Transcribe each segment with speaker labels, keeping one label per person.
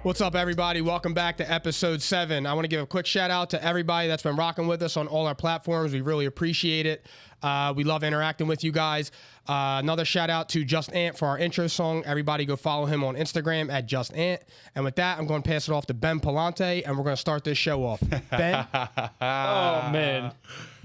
Speaker 1: What's up, everybody? Welcome back to episode 7. I want to give a quick shout out to everybody that's been rocking with us on all our platforms. We really appreciate it. We love interacting with you guys. Another shout out to Just Ant for our intro song. Everybody go follow him on Instagram at Just Ant. And with that, I'm going to pass it off to Ben Palante, and we're going to start this show off. Ben?
Speaker 2: Oh, man.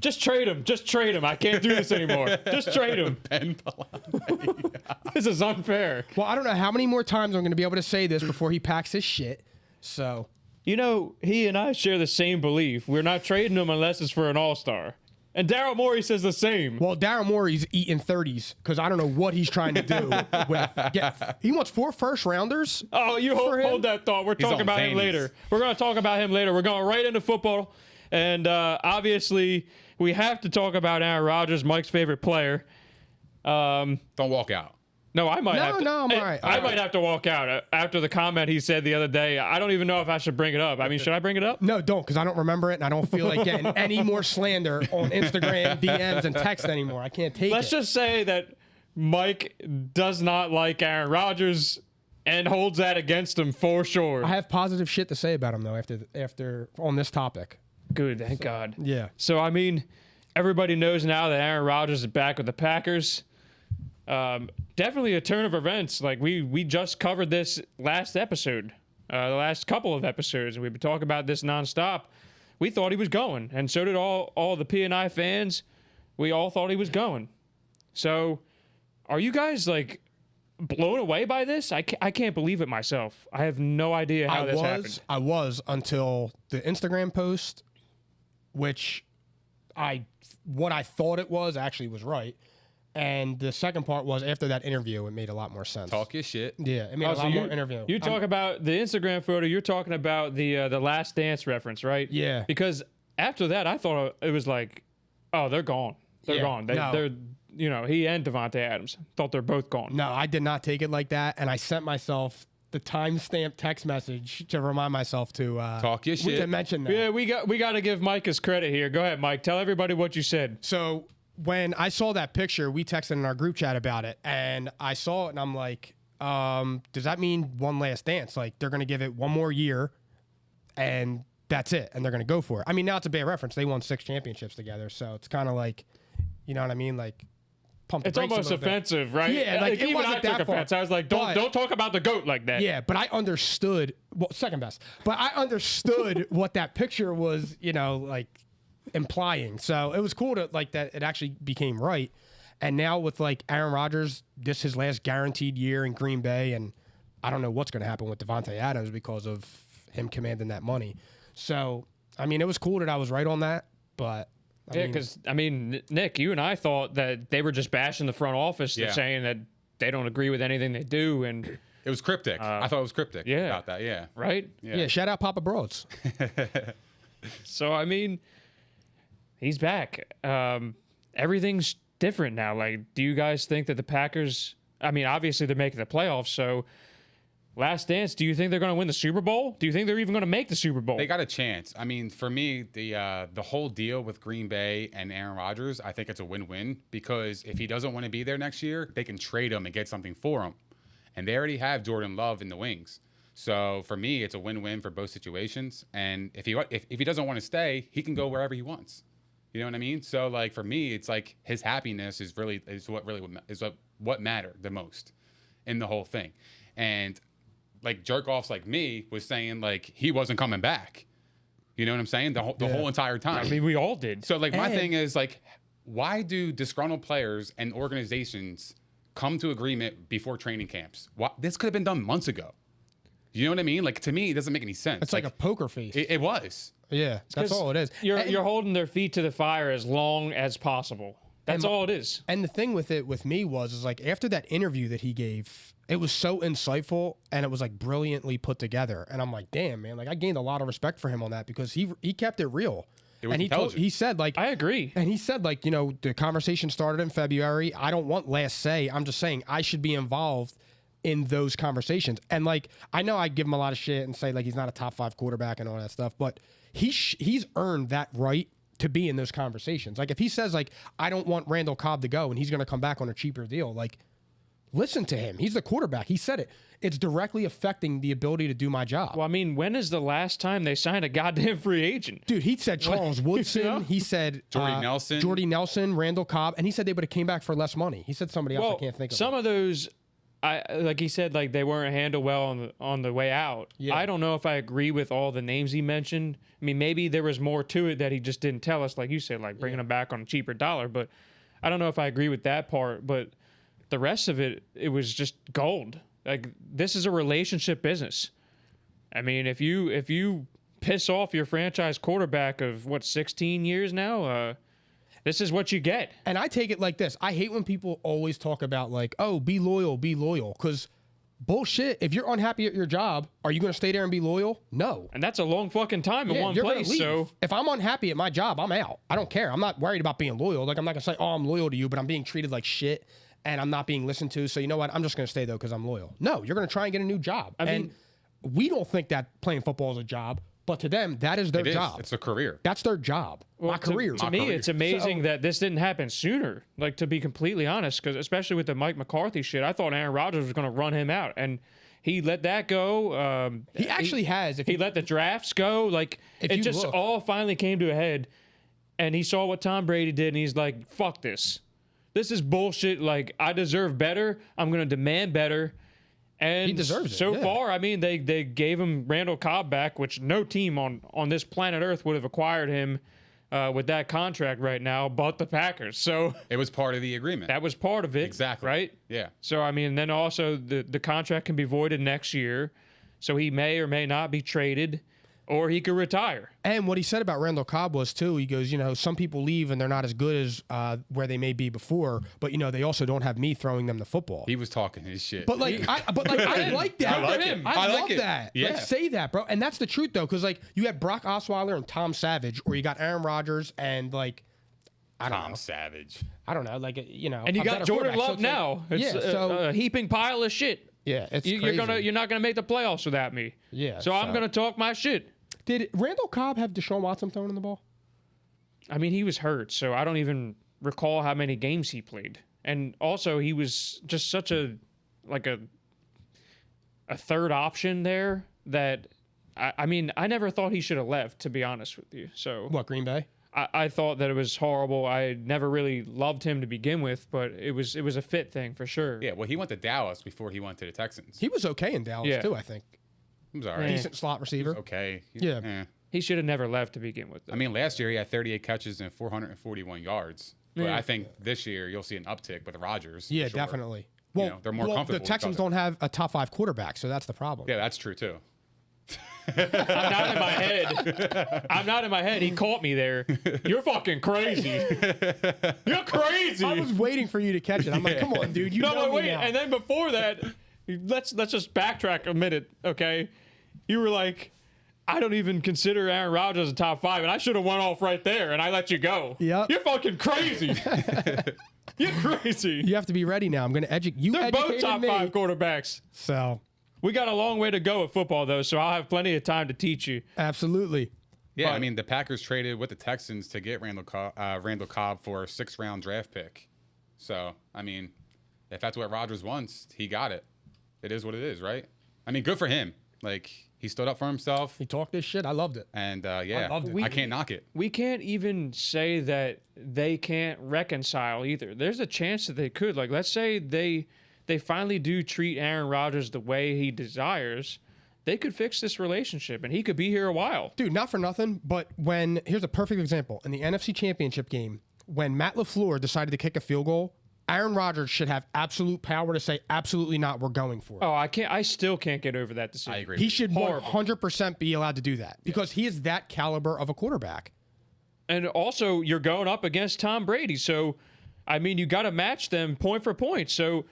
Speaker 2: Just trade him. Just trade him. I can't do this anymore. Just trade him.
Speaker 3: Ben Palante.
Speaker 2: This is unfair.
Speaker 1: Well, I don't know how many more times I'm going to be able to say this before he packs his shit. So,
Speaker 2: You know, he and I share the same belief. We're not trading him unless it's for an all-star. And Daryl Morey says the same.
Speaker 1: well, Daryl Morey's eating 30s because I don't know what he's trying to do. He wants 4 first-rounders.
Speaker 2: Oh, you hold that thought. We're talking about him later. We're going to talk about him later. We're going right into football. And obviously, we have to talk about Aaron Rodgers, Mike's favorite player.
Speaker 3: Don't walk out.
Speaker 2: No, I might have to.
Speaker 1: No, I'm all right.
Speaker 2: I might have to walk out after the comment he said the other day. I don't even know if I should bring it up. I mean, should I bring it up?
Speaker 1: No, don't, because I don't remember it, and I don't feel like getting any more slander on Instagram, DMs, and text anymore. I can't take
Speaker 2: Let's
Speaker 1: it.
Speaker 2: just say that Mike does not like Aaron Rodgers and holds that against him for sure.
Speaker 1: I have positive shit to say about him, though, after on this topic.
Speaker 2: Good, thank God.
Speaker 1: Yeah.
Speaker 2: So, I mean, everybody knows now that Aaron Rodgers is back with the Packers. Definitely a turn of events. Like, we just covered this last episode, the last couple of episodes, and we've been talking about this nonstop. We thought he was going, and so did all the P&I fans. We all thought he was going. So, are you guys, like, blown away by this? I can't believe it myself. I have no idea how this happened.
Speaker 1: I was until the Instagram post, which what I thought it was actually was right. And the second part was after that interview, it made a lot more sense.
Speaker 3: Talk your shit.
Speaker 1: Yeah, it made a lot more interview.
Speaker 2: You talk about the Instagram photo. You're talking about the Last Dance reference, right?
Speaker 1: Yeah.
Speaker 2: Because after that, I thought it was like, oh, they're gone. They're gone. They're he and Devontae Adams thought they're both gone.
Speaker 1: No, I did not take it like that, and I sent myself the timestamp text message to remind myself to
Speaker 3: Talk your shit.
Speaker 1: to mention that.
Speaker 2: Yeah, we got to give Mike his credit here. Go ahead, Mike. Tell everybody what you said.
Speaker 1: So when I saw that picture, we texted in our group chat about it, and I saw it, and I'm like, does that mean one last dance? Like, they're going to give it one more year, and that's it, and they're going to go for it. I mean, now it's a bad reference. They won 6 championships together, so it's kind of like, you know what I mean? Like, pump the
Speaker 2: It's
Speaker 1: brakes
Speaker 2: almost
Speaker 1: a little bit.
Speaker 2: offensive, right?
Speaker 1: Yeah, like, it
Speaker 2: even
Speaker 1: wasn't
Speaker 2: I
Speaker 1: that
Speaker 2: took
Speaker 1: far.
Speaker 2: offense. I was like, don't talk about the GOAT like that.
Speaker 1: Yeah, but I understood, well, second best, but I understood what that picture was, like, implying. So it was cool to like that it actually became right. And now with like Aaron Rodgers, this his last guaranteed year in Green Bay, and I don't know what's going to happen with Devontae Adams because of him commanding that money. So I mean, it was cool that I was right on that, but
Speaker 2: because Nick, you and I thought that they were just bashing the front office, They're saying that they don't agree with anything they do, and
Speaker 3: It was cryptic. I thought it was cryptic about that. Yeah.
Speaker 2: Right?
Speaker 1: yeah, shout out Papa Broads.
Speaker 2: So I mean, he's back. Everything's different now. Like, do you guys think that the Packers, I mean, obviously they're making the playoffs, so last dance, do you think they're going to win the Super Bowl? Do you think they're even going to make the Super Bowl?
Speaker 3: They got a chance. I mean, for me, the whole deal with Green Bay and Aaron Rodgers, I think it's a win-win because if he doesn't want to be there next year, they can trade him and get something for him. And they already have Jordan Love in the wings. So for me, it's a win-win for both situations. And if he doesn't want to stay, he can go wherever he wants. You know what I mean? So like for me, it's like his happiness is what mattered the most in the whole thing. And like jerk offs like me was saying like he wasn't coming back. You know what I'm saying? The whole entire time.
Speaker 2: I mean, we all did.
Speaker 3: So like my thing is like, why do disgruntled players and organizations come to agreement before training camps? This could have been done months ago. You know what I mean? Like to me, it doesn't make any sense.
Speaker 1: It's like a poker face.
Speaker 3: It was.
Speaker 1: Yeah, that's all it is.
Speaker 2: You're holding their feet to the fire as long as possible. That's all it is.
Speaker 1: And the thing with me was like after that interview that he gave, it was so insightful and it was like brilliantly put together. And I'm like, damn, man, like I gained a lot of respect for him on that because he kept it real.
Speaker 3: It was
Speaker 1: and
Speaker 3: intelligent.
Speaker 1: he said like,
Speaker 2: I agree.
Speaker 1: And he said like, the conversation started in February. I don't want last say. I'm just saying I should be involved in those conversations. And like, I know I give him a lot of shit and say like he's not a top 5 quarterback and all that stuff, but he's earned that right to be in those conversations. Like if he says like, I don't want Randall Cobb to go and he's going to come back on a cheaper deal, like Listen to him. He's the quarterback. He said it. It's directly affecting the ability to do my job.
Speaker 2: Well, I mean, when is the last time they signed a goddamn free agent?
Speaker 1: Dude, he said Charles Woodson.
Speaker 2: You know?
Speaker 1: He said Jordy Nelson, Randall Cobb, and he said they would have came back for less money. He said somebody else I can't think of.
Speaker 2: Some of those, like he said, like they weren't handled well on the way out.
Speaker 1: Yeah.
Speaker 2: I don't know if I agree with all the names he mentioned. I mean, maybe there was more to it that he just didn't tell us, like you said, like bringing them back on a cheaper dollar. But I don't know if I agree with that part. But the rest of it, it was just gold. Like, this is a relationship business. I mean, if you piss off your franchise quarterback of 16 years now, this is what you get.
Speaker 1: And I take it like this. I hate when people always talk about like, oh, be loyal, because bullshit. If you're unhappy at your job, are you going to stay there and be loyal? No.
Speaker 2: And that's a long fucking time in one
Speaker 1: you're gonna
Speaker 2: place.
Speaker 1: leave.
Speaker 2: So
Speaker 1: if I'm unhappy at my job, I'm out. I don't care. I'm not worried about being loyal. Like, I'm not going to say, oh, I'm loyal to you, but I'm being treated like shit. And I'm not being listened to. So you know what? I'm just going to stay, though, because I'm loyal. No, you're going to try and get a new job. I mean, we don't think that playing football is a job. But to them, that is their job.
Speaker 3: It's a career.
Speaker 1: That's their job.
Speaker 2: Well,
Speaker 1: my career.
Speaker 2: To me, it's amazing that this didn't happen sooner. Like, to be completely honest, because especially with the Mike McCarthy shit, I thought Aaron Rodgers was going to run him out. And he let that go.
Speaker 1: He actually has.
Speaker 2: He let the drafts go. Like, it just all finally came to a head. And he saw what Tom Brady did, and he's like, fuck this. This is bullshit. Like, I deserve better. I'm going to demand better. And
Speaker 1: he deserves it.
Speaker 2: So far, I mean, they gave him Randall Cobb back, which no team on this planet Earth would have acquired him with that contract right now, but the Packers. So
Speaker 3: it was part of the agreement.
Speaker 2: That was part of it.
Speaker 3: Exactly.
Speaker 2: Right?
Speaker 3: Yeah.
Speaker 2: So, I mean, then also the contract can be voided next year. So he may or may not be traded. Or he could retire.
Speaker 1: And what he said about Randall Cobb was, too, he goes, some people leave and they're not as good as where they may be before, but, they also don't have me throwing them the football.
Speaker 3: He was talking his shit.
Speaker 1: But, I like that.
Speaker 3: I like it.
Speaker 1: I love
Speaker 3: like it.
Speaker 1: that.
Speaker 3: Yeah.
Speaker 1: Let's say that, bro. And that's the truth, though, because, you had Brock Osweiler and Tom Savage, or you got Aaron Rodgers and,
Speaker 3: Tom Savage.
Speaker 1: I don't know,
Speaker 2: And you got Jordan Love now. It's a heaping pile of shit.
Speaker 1: Yeah, it's crazy.
Speaker 2: You're not gonna make the playoffs without me.
Speaker 1: Yeah.
Speaker 2: So I'm gonna talk my shit.
Speaker 1: Did Randall Cobb have Deshaun Watson throwing in the ball?
Speaker 2: I mean, he was hurt, so I don't even recall how many games he played. And also, he was just such a third option there that I mean, I never thought he should have left, to be honest with you. So
Speaker 1: what, Green Bay?
Speaker 2: I thought that it was horrible. I never really loved him to begin with, but it was a fit thing for sure.
Speaker 3: Yeah, well, he went to Dallas before he went to the Texans.
Speaker 1: He was okay in Dallas too, I think.
Speaker 3: He was all right.
Speaker 1: Decent slot receiver.
Speaker 3: Okay.
Speaker 1: Yeah.
Speaker 2: He should have never left to begin with, though.
Speaker 3: I mean, last year he had 38 catches and 441 yards. But I think this year you'll see an uptick with Rodgers.
Speaker 1: Yeah, definitely. Well,
Speaker 3: they're more comfortable.
Speaker 1: The Texans don't have a top 5 quarterback, so that's the problem.
Speaker 3: Yeah, that's true too.
Speaker 2: I'm not in my head. I'm not in my head. He caught me there. You're fucking crazy. You're crazy.
Speaker 1: I was waiting for you to catch it. I'm like, come on, dude. You know me now.
Speaker 2: And then before that, let's just backtrack a minute, okay? You were like, I don't even consider Aaron Rodgers a top 5, and I should have went off right there, and I let you go.
Speaker 1: Yep.
Speaker 2: You're fucking crazy. You're crazy.
Speaker 1: You have to be ready now. I'm going to educate you.
Speaker 2: They're both top 5 quarterbacks.
Speaker 1: So
Speaker 2: we got a long way to go with football, though, so I'll have plenty of time to teach you.
Speaker 1: Absolutely.
Speaker 3: Yeah, I mean, the Packers traded with the Texans to get Randall Cobb for a 6th-round draft pick. So, I mean, if that's what Rodgers wants, he got it. It is what it is, right? I mean, good for him. Like, he stood up for himself.
Speaker 1: He talked this shit. I loved it.
Speaker 3: And, yeah, I can't knock it.
Speaker 2: We can't even say that they can't reconcile either. There's a chance that they could. Like, let's say they finally do treat Aaron Rodgers the way he desires. They could fix this relationship, and he could be here a while.
Speaker 1: Dude, not for nothing, but here's a perfect example. In the NFC Championship game, when Matt LaFleur decided to kick a field goal, Aaron Rodgers should have absolute power to say, absolutely not, we're going for it.
Speaker 2: Oh, I still can't get over that decision.
Speaker 3: I agree.
Speaker 1: He should 100% be allowed to do that because he is that caliber of a quarterback.
Speaker 2: And also, you're going up against Tom Brady, so, I mean, you got to match them point for point. So,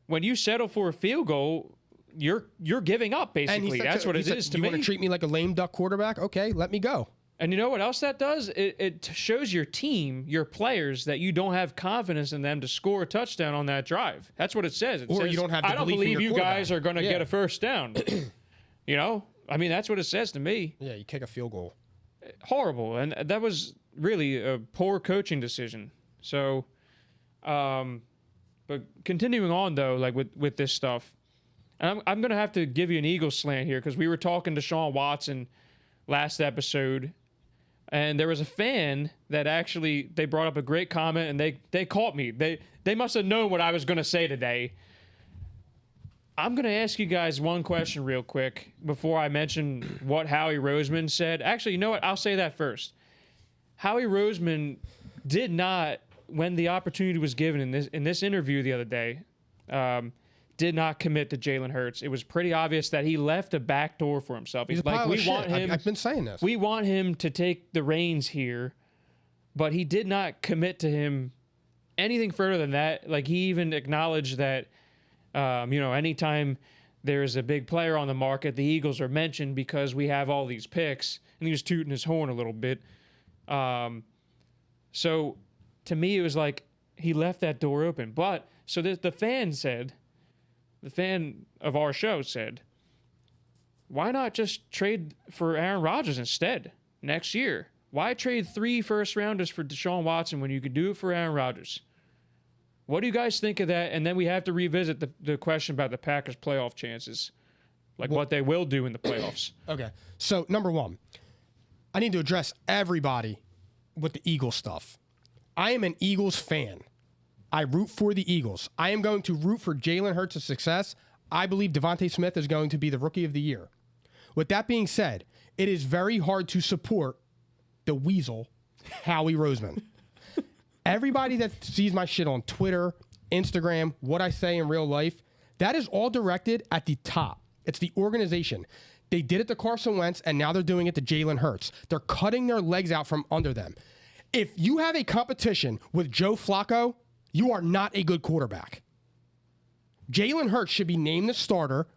Speaker 2: when you settle for a field goal, you're giving up, basically. That's what it is to me.
Speaker 1: You want to treat me like a lame duck quarterback? Okay, let me go.
Speaker 2: And you know what else that does? It shows your team, your players, that you don't have confidence in them to score a touchdown on that drive. That's what it says. It says,
Speaker 1: you don't have the
Speaker 2: I don't
Speaker 1: belief in
Speaker 2: believe
Speaker 1: your
Speaker 2: you guys are going to get a first down. You know? I mean, that's what it says to me.
Speaker 1: Yeah, you kick a field goal.
Speaker 2: Horrible. And that was really a poor coaching decision. So, But continuing on though, like with this stuff, and I'm gonna have to give you an Eagles slant here because we were talking to Sean Watson last episode, and there was a fan that actually they brought up a great comment, and they caught me. They must have known what I was gonna say today. I'm gonna ask you guys one question real quick before I mention what Howie Roseman said. Actually, you know what? I'll say that first. Howie Roseman did not, when the opportunity was given in this interview the other day, did not commit to Jalen Hurts. It was pretty obvious that he left a back door for himself.
Speaker 1: He's like, we want him. I've been saying this.
Speaker 2: We want him to take the reins here, but he did not commit to him anything further than that. Like, he even acknowledged that, anytime there's a big player on the market, the Eagles are mentioned because we have all these picks, and he was tooting his horn a little bit. So to me, it was like he left that door open. But so the fan of our show said, why not just trade for Aaron Rodgers instead next year? Why trade 3 first-rounders for Deshaun Watson when you could do it for Aaron Rodgers? What do you guys think of that? And then we have to revisit the question about the Packers' playoff chances, like what they will do in the playoffs.
Speaker 1: Okay. So, number one, I need to address everybody with the Eagles stuff. I am an Eagles fan. I root for the Eagles. I am going to root for Jalen Hurts' success. I believe Devontae Smith is going to be the Rookie of the Year. With that being said, it is very hard to support the weasel, Howie Roseman. Everybody that sees my shit on Twitter, Instagram, what I say in real life, that is all directed at the top. It's the organization. They did it to Carson Wentz, and now they're doing it to Jalen Hurts. They're cutting their legs out from under them. If you have a competition with Joe Flacco, you are not a good quarterback. Jalen Hurts should be named the starter,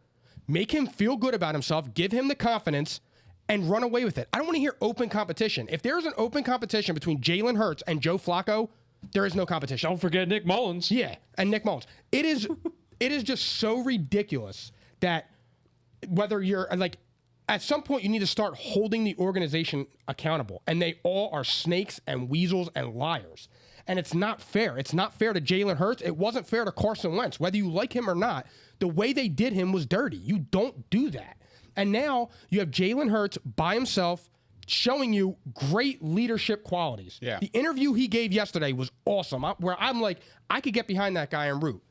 Speaker 1: make him feel good about himself, give him the confidence, and run away with it. I don't want to hear open competition. If there's an open competition between Jalen Hurts and Joe Flacco, there is no competition.
Speaker 2: Don't forget Nick Mullins.
Speaker 1: Yeah, and Nick Mullins. It is just so ridiculous that whether you're like, at some point you need to start holding the organization accountable. And they all are snakes and weasels and liars. And it's not fair. It's not fair to Jalen Hurts. It wasn't fair to Carson Wentz. Whether you like him or not, the way they did him was dirty. You don't do that. And now you have Jalen Hurts by himself showing you great leadership qualities.
Speaker 3: Yeah.
Speaker 1: The interview he gave yesterday was awesome, where I'm like, I could get behind that guy and root.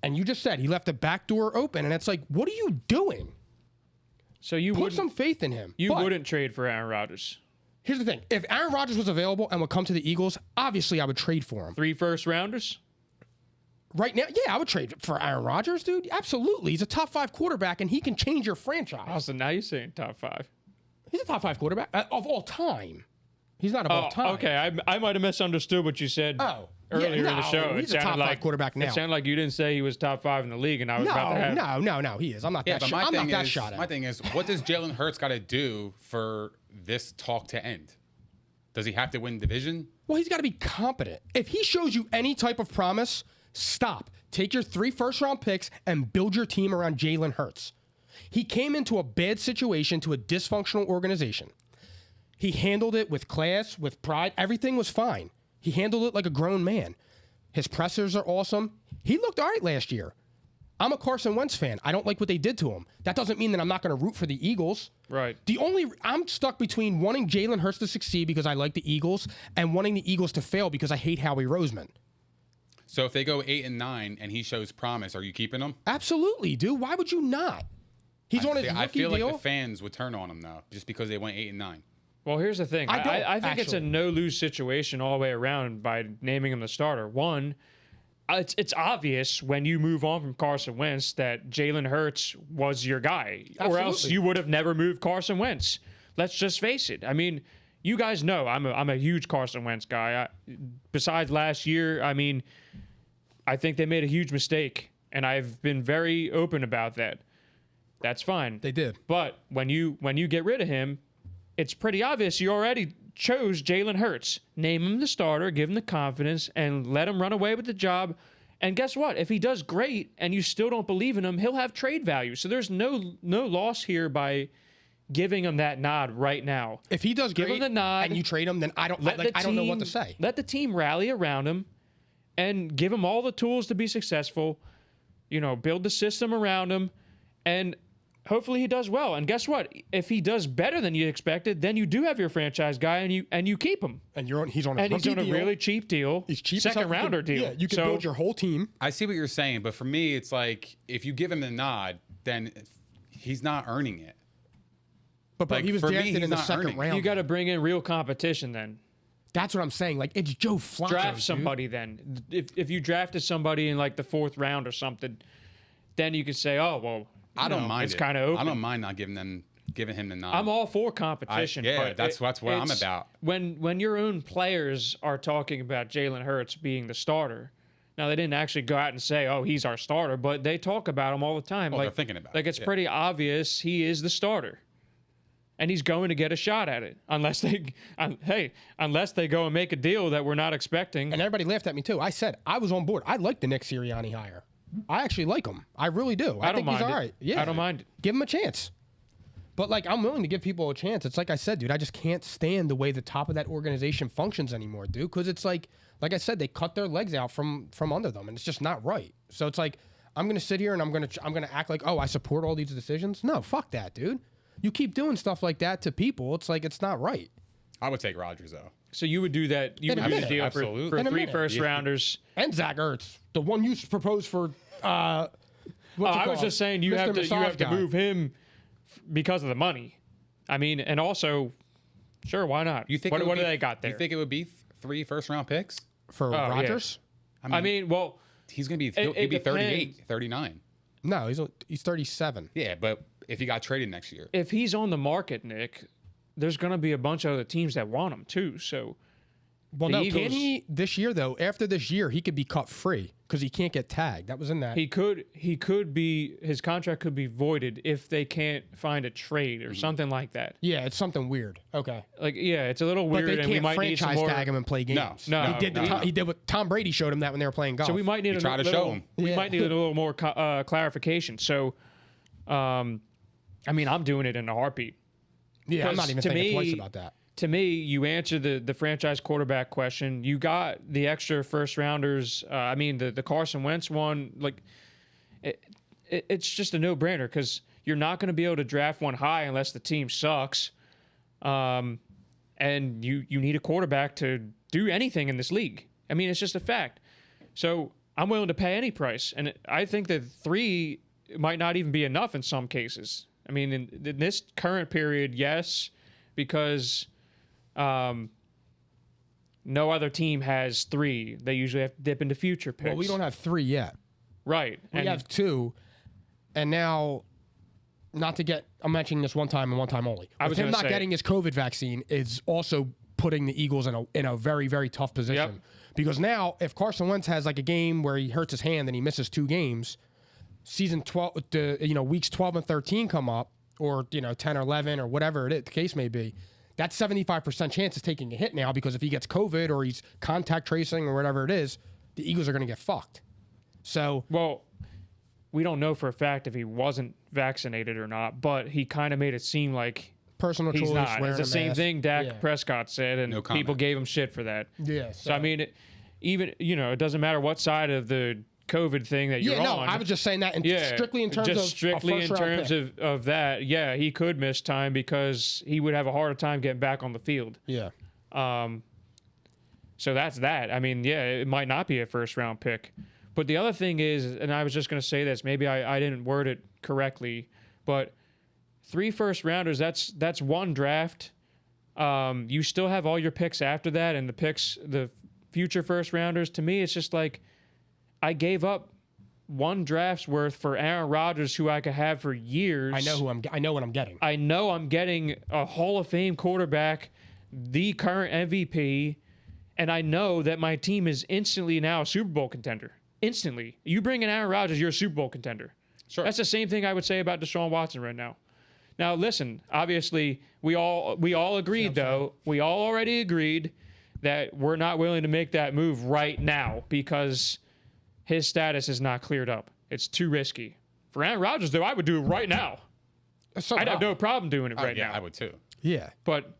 Speaker 1: And you just said he left the back door open, and it's like, what are you doing?
Speaker 2: So you
Speaker 1: put some faith in him.
Speaker 2: You wouldn't trade for Aaron Rodgers.
Speaker 1: Here's the thing. If Aaron Rodgers was available and would come to the Eagles, obviously I would trade for him.
Speaker 2: 3 first-rounders?
Speaker 1: Right now, yeah, I would trade for Aaron Rodgers, dude. Absolutely. He's a top 5 quarterback, and he can change your franchise.
Speaker 2: Oh, so now you're saying top 5.
Speaker 1: He's a top 5 quarterback of all time. He's not of all time.
Speaker 2: Okay. I might have misunderstood what you said earlier in the show.
Speaker 1: He's a top 5 quarterback now.
Speaker 2: It sounded like you didn't say he was top 5 in the league, and I was about to have...
Speaker 1: No, he is. I'm not that shot. I'm not that shot at.
Speaker 3: My thing is, what does Jalen Hurts got to do for this talk to end? Does he have to win division?
Speaker 1: Well, he's got to be competent. If he shows you any type of promise, stop. Take your 3 first-round picks and build your team around Jalen Hurts. He came into a bad situation to a dysfunctional organization. He handled it with class, with pride. Everything was fine. He handled it like a grown man. His pressers are awesome. He looked all right last year. I'm a Carson Wentz fan. I don't like what they did to him. That doesn't mean that I'm not going to root for the Eagles.
Speaker 2: Right.
Speaker 1: I'm stuck between wanting Jalen Hurts to succeed because I like the Eagles and wanting the Eagles to fail because I hate Howie Roseman.
Speaker 3: So if they go 8-9 and he shows promise, are you keeping him?
Speaker 1: Absolutely, dude. Why would you not? He's on his rookie deal.
Speaker 3: I feel like the fans would turn on him though, just because they went 8-9.
Speaker 2: Well, here's the thing. I think it's a no-lose situation all the way around by naming him the starter. One, it's obvious when you move on from Carson Wentz that Jalen Hurts was your guy, or else you would have never moved Carson Wentz. Let's just face it. I mean, you guys know I'm a huge Carson Wentz guy. Besides last year, I mean, I think they made a huge mistake, and I've been very open about that. That's fine.
Speaker 1: They did.
Speaker 2: But when you get rid of him, it's pretty obvious you already chose Jalen Hurts. Name him the starter, give him the confidence, and let him run away with the job. And guess what? If he does great and you still don't believe in him, he'll have trade value. So there's no loss here by giving him that nod right now.
Speaker 1: If he does
Speaker 2: give him the nod
Speaker 1: and you trade him, then I don't know what to say.
Speaker 2: Let the team rally around him. and give him all the tools to be successful. Build the system around him, and hopefully he does well. And guess what? If he does better than you expected, then you do have your franchise guy, and you keep him.
Speaker 1: And he's on a
Speaker 2: really cheap deal.
Speaker 1: He's cheap.
Speaker 2: Second rounder deal.
Speaker 1: Yeah, you can build your whole team.
Speaker 3: I see what you're saying, but for me, it's like if you give him the nod, then he's not earning it.
Speaker 1: But
Speaker 3: Like,
Speaker 1: he was
Speaker 3: for me,
Speaker 1: drafted in
Speaker 3: he's
Speaker 1: the
Speaker 3: not
Speaker 1: second
Speaker 3: earning.
Speaker 1: round.
Speaker 2: You got to bring in real competition then.
Speaker 1: That's what I'm saying. Like, it's Joe Flacco.
Speaker 2: Draft
Speaker 1: dude.
Speaker 2: somebody then. If you drafted somebody in like the 4th round or something, then you could say, oh well.
Speaker 3: I don't mind.
Speaker 2: It's kind of open.
Speaker 3: I don't mind not giving him the nod.
Speaker 2: I'm all for competition. but
Speaker 3: that's what I'm about.
Speaker 2: When your own players are talking about Jalen Hurts being the starter. Now, they didn't actually go out and say, oh, he's our starter, but they talk about him all the time.
Speaker 3: They're thinking about it.
Speaker 2: Like, it's pretty obvious he is the starter. And he's going to get a shot at it. Unless they go and make a deal that we're not expecting.
Speaker 1: And everybody laughed at me, too. I said I was on board. I like the Nick Sirianni hire. I actually like him. I really do. I think he's all right. Yeah.
Speaker 2: I don't mind it.
Speaker 1: Give him a chance. But, like, I'm willing to give people a chance. It's like I said, dude, I just can't stand the way the top of that organization functions anymore, dude. Because it's like I said, they cut their legs out from under them, and it's just not right. So it's like, I'm going to sit here and I'm going to act like, oh, I support all these decisions. No, fuck that, dude. You keep doing stuff like that to people, it's like it's not right.
Speaker 3: I would take Rodgers, though.
Speaker 2: So you would do that. You would do the deal for 3 first rounders.
Speaker 1: And Zach Ertz, the one you proposed for.
Speaker 2: I was just saying you have to move him because of the money. I mean, and also, sure, why not?
Speaker 3: You think
Speaker 2: what do they got there?
Speaker 3: You think it would be 3 first-round picks
Speaker 1: for Rodgers?
Speaker 3: Yeah.
Speaker 2: I mean, well,
Speaker 3: he's going to be he'll be 38, 39.
Speaker 1: No, he's 37.
Speaker 3: Yeah, but if he got traded next year,
Speaker 2: if he's on the market, Nick, there's going to be a bunch of other teams that want him too. So,
Speaker 1: well, no, can he this year though? After this year, he could be cut free because he can't get tagged. That was in that.
Speaker 2: He could be, his contract could be voided if they can't find a trade or something like that.
Speaker 1: Yeah, it's something weird. Okay.
Speaker 2: Like, yeah, it's a little weird.
Speaker 1: But they
Speaker 2: and we
Speaker 1: can't
Speaker 2: might need some
Speaker 1: franchise
Speaker 2: more,
Speaker 1: tag him and play games.
Speaker 2: No.
Speaker 1: He did what Tom Brady showed him that when they were playing golf.
Speaker 2: So we might need
Speaker 3: try to show him.
Speaker 2: We might need a little more clarification. So, I mean, I'm doing it in a heartbeat.
Speaker 1: Yeah, I'm not even thinking twice about that.
Speaker 2: To me, you answer the franchise quarterback question. You got the extra first rounders. I mean, the Carson Wentz one, like, it's just a no-brainer because you're not going to be able to draft one high unless the team sucks. And you need a quarterback to do anything in this league. I mean, it's just a fact. So I'm willing to pay any price. And I think that 3 might not even be enough in some cases. I mean, in this current period, yes, because no other team has 3. They usually have to dip into future picks.
Speaker 1: Well, we don't have 3 yet.
Speaker 2: Right.
Speaker 1: We have 2. And now, I'm mentioning this one time and one time only. With him not getting his COVID vaccine is also putting the Eagles in a very, very tough position.
Speaker 2: Yep.
Speaker 1: Because now, if Carson Wentz has like a game where he hurts his hand and he misses 2 games, season 12, weeks 12 and 13 come up, or 10 or 11 or whatever the case may be, that 75% chance is taking a hit now because if he gets COVID or he's contact tracing or whatever it is, the Eagles are going to get fucked. So,
Speaker 2: well, we don't know for a fact if he wasn't vaccinated or not, but he kind of made it seem like
Speaker 1: personal
Speaker 2: he's
Speaker 1: choice.
Speaker 2: not. It's the same thing Dak
Speaker 1: Yeah.
Speaker 2: Prescott said, and people gave him shit for that.
Speaker 1: Yeah.
Speaker 2: So I mean, it doesn't matter what side of the COVID thing that you're on.
Speaker 1: I was just saying that strictly in terms
Speaker 2: of that. Yeah, he could miss time because he would have a harder time getting back on the field.
Speaker 1: Yeah.
Speaker 2: So that's that. I mean, yeah, it might not be a first round pick. But the other thing is, and I was just going to say this, maybe I didn't word it correctly, but 3 first rounders, that's 1 draft. You still have all your picks after that, and the future first rounders. To me, it's just like I gave up 1 draft's worth for Aaron Rodgers, who I could have for years.
Speaker 1: I know what I'm getting.
Speaker 2: I know I'm getting a Hall of Fame quarterback, the current MVP, and I know that my team is instantly now a Super Bowl contender. Instantly. You bring in Aaron Rodgers, you're a Super Bowl contender.
Speaker 3: Sure.
Speaker 2: That's the same thing I would say about Deshaun Watson right now. Now, listen, obviously, we all agreed, though. We all already agreed that we're not willing to make that move right now because his status is not cleared up. It's too risky. For Aaron Rodgers, though, I would do it right now. I'd have no problem doing it right now.
Speaker 3: I would too.
Speaker 1: Yeah.
Speaker 2: But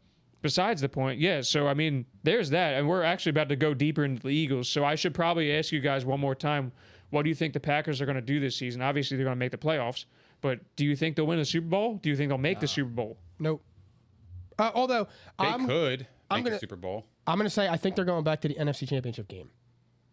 Speaker 2: besides the point, yeah. So, I mean, there's that. And we're actually about to go deeper into the Eagles. So I should probably ask you guys one more time, what do you think the Packers are going to do this season? Obviously, they're going to make the playoffs. But do you think they'll win the Super Bowl? Do you think they'll make the Super Bowl?
Speaker 1: Nope. Although
Speaker 3: They could make the Super Bowl.
Speaker 1: I'm going to say I think they're going back to the NFC Championship game,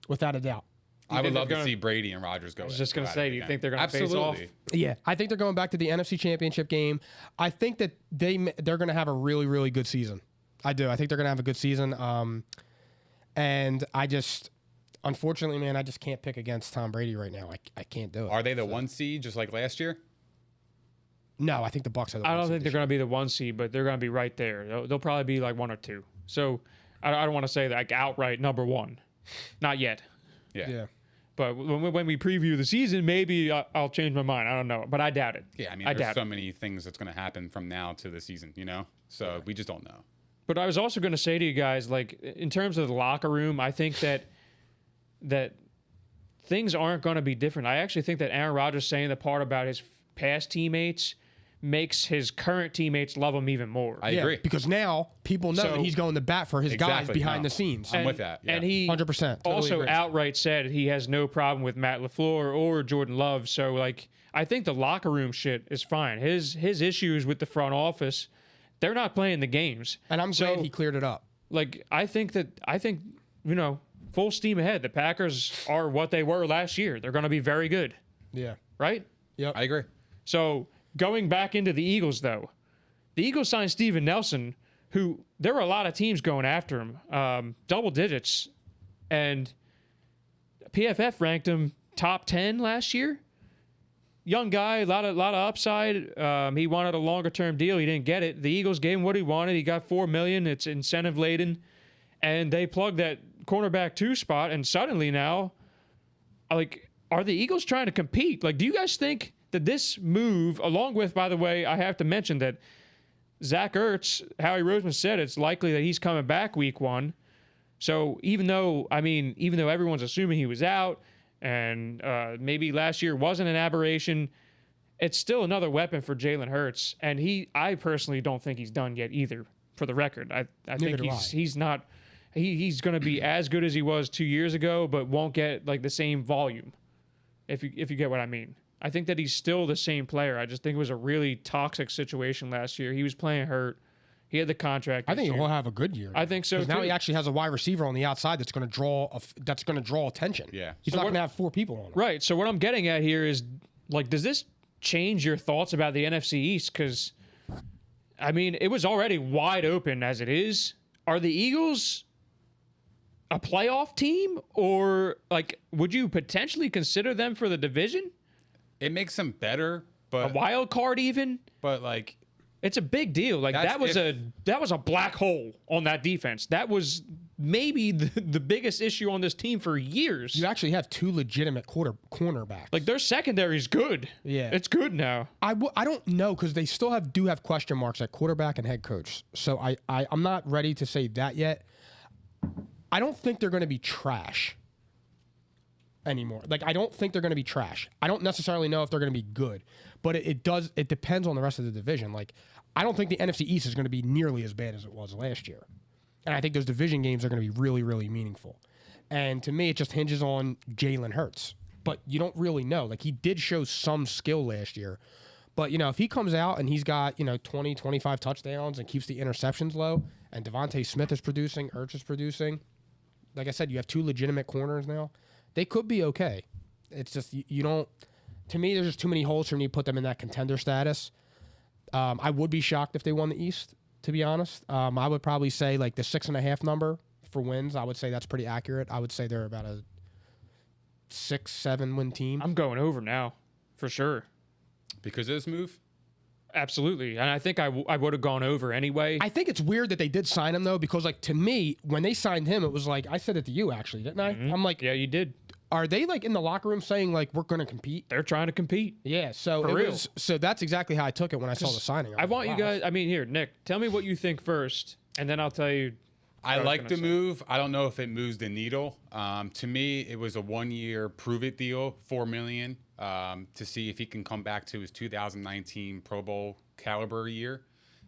Speaker 1: without a doubt.
Speaker 3: I would love to see Brady and Rodgers go.
Speaker 2: I was just going to say, do you think they're going to face off?
Speaker 1: Yeah, I think they're going back to the NFC Championship game. I think that they're going to have a really, really good season. I do. I think they're going to have a good season. And I just, unfortunately, man, I just can't pick against Tom Brady right now. I can't do it.
Speaker 3: Are they the 1 seed just like last year?
Speaker 1: No, I think the Bucs are the 1 seed.
Speaker 2: I don't think they're going to be the 1 seed, but they're going to be right there. They'll probably be like 1 or 2. So I don't want to say like outright number 1. Not yet.
Speaker 1: Yeah.
Speaker 2: But when we preview the season, maybe I'll change my mind. I don't know, but I doubt it.
Speaker 3: Yeah, I mean, there's so many things that's going to happen from now to the season, you know? So we just don't know.
Speaker 2: But I was also going to say to you guys, like, in terms of the locker room, I think that things aren't going to be different. I actually think that Aaron Rodgers saying the part about his past teammates makes his current teammates love him even more.
Speaker 3: I agree.
Speaker 1: Because now people know that he's going to bat for his guys behind the scenes.
Speaker 3: I'm with that. Yeah.
Speaker 2: And he
Speaker 1: 100%.
Speaker 2: also outright said he has no problem with Matt LaFleur or Jordan Love. So, like, I think the locker room shit is fine. His issues with the front office, they're not playing the games.
Speaker 1: And I'm glad he cleared it up.
Speaker 2: Like, I think, you know, full steam ahead. The Packers are what they were last year. They're going to be very good.
Speaker 1: Yeah.
Speaker 2: Right?
Speaker 1: Yep.
Speaker 3: I agree.
Speaker 2: So, going back into the Eagles, though, the Eagles signed Steven Nelson, who there were a lot of teams going after him, double digits, and PFF ranked him top 10 last year. Young guy, a lot of upside. He wanted a longer term deal. He didn't get it. The Eagles gave him what he wanted. He got $4 million. It's incentive laden, and they plugged that cornerback 2 spot. And suddenly now, like, are the Eagles trying to compete? Like, do you guys think that this move, along with, by the way, I have to mention that Zach Ertz, Howie Roseman said it's likely that he's coming back week 1. So even though everyone's assuming he was out and maybe last year wasn't an aberration, it's still another weapon for Jalen Hurts. And I personally don't think he's done yet either, for the record. I think he's not. He's going to be as good as he was 2 years ago, but won't get like the same volume, if you get what I mean. I think that he's still the same player. I just think it was a really toxic situation last year. He was playing hurt. He had the contract.
Speaker 1: I think he'll have a good year.
Speaker 2: I think so too.
Speaker 1: Now he actually has a wide receiver on the outside that's going to draw attention.
Speaker 3: Yeah,
Speaker 1: he's not going to have 4 people on him.
Speaker 2: Right. So what I'm getting at here is, like, does this change your thoughts about the NFC East? Because, I mean, it was already wide open as it is. Are the Eagles a playoff team, or like, would you potentially consider them for the division?
Speaker 3: It makes them better, but
Speaker 2: a wild card even.
Speaker 3: But like,
Speaker 2: it's a big deal. Like that was a black hole on that defense. That was maybe the biggest issue on this team for years.
Speaker 1: You actually have 2 legitimate cornerbacks.
Speaker 2: Like their secondary is good.
Speaker 1: Yeah,
Speaker 2: it's good now.
Speaker 1: I don't know, because they still do have question marks at quarterback and head coach. So I'm not ready to say that yet. I don't think they're going to be trash anymore. Like, I don't think they're going to be trash. I don't necessarily know if they're going to be good, but it depends on the rest of the division. Like, I don't think the NFC East is going to be nearly as bad as it was last year. And I think those division games are going to be really, really meaningful. And to me, it just hinges on Jalen Hurts. But you don't really know. Like, he did show some skill last year. But, you know, if he comes out and he's got, 20, 25 touchdowns and keeps the interceptions low, and Devontae Smith is producing, Ertz is producing, like I said, you have 2 legitimate corners now. They could be okay. It's just, you don't, to me, there's just too many holes for me to put them in that contender status. I would be shocked if they won the East, to be honest. I would probably say like the 6.5 number for wins. I would say that's pretty accurate. I would say they're about a 6-7 win team.
Speaker 2: I'm going over now, for sure.
Speaker 3: Because of this move?
Speaker 2: Absolutely. And I think I would have gone over anyway.
Speaker 1: I think it's weird that they did sign him, though, because, like, to me, when they signed him, it was like, I said it to you, actually, didn't I?
Speaker 2: Mm-hmm.
Speaker 1: I'm like,
Speaker 2: yeah, you did.
Speaker 1: Are they, like, in the locker room saying, like, we're going to compete?
Speaker 2: They're trying to compete.
Speaker 1: Yeah, so
Speaker 2: For real.
Speaker 1: So that's exactly how I took it when I saw the signing.
Speaker 2: I want you guys, I mean, here, Nick, tell me what you think first, and then I'll tell you.
Speaker 3: I like the move. I don't know if it moves the needle. To me, it was a 1-year prove-it deal, $4 million, to see if he can come back to his 2019 Pro Bowl caliber year.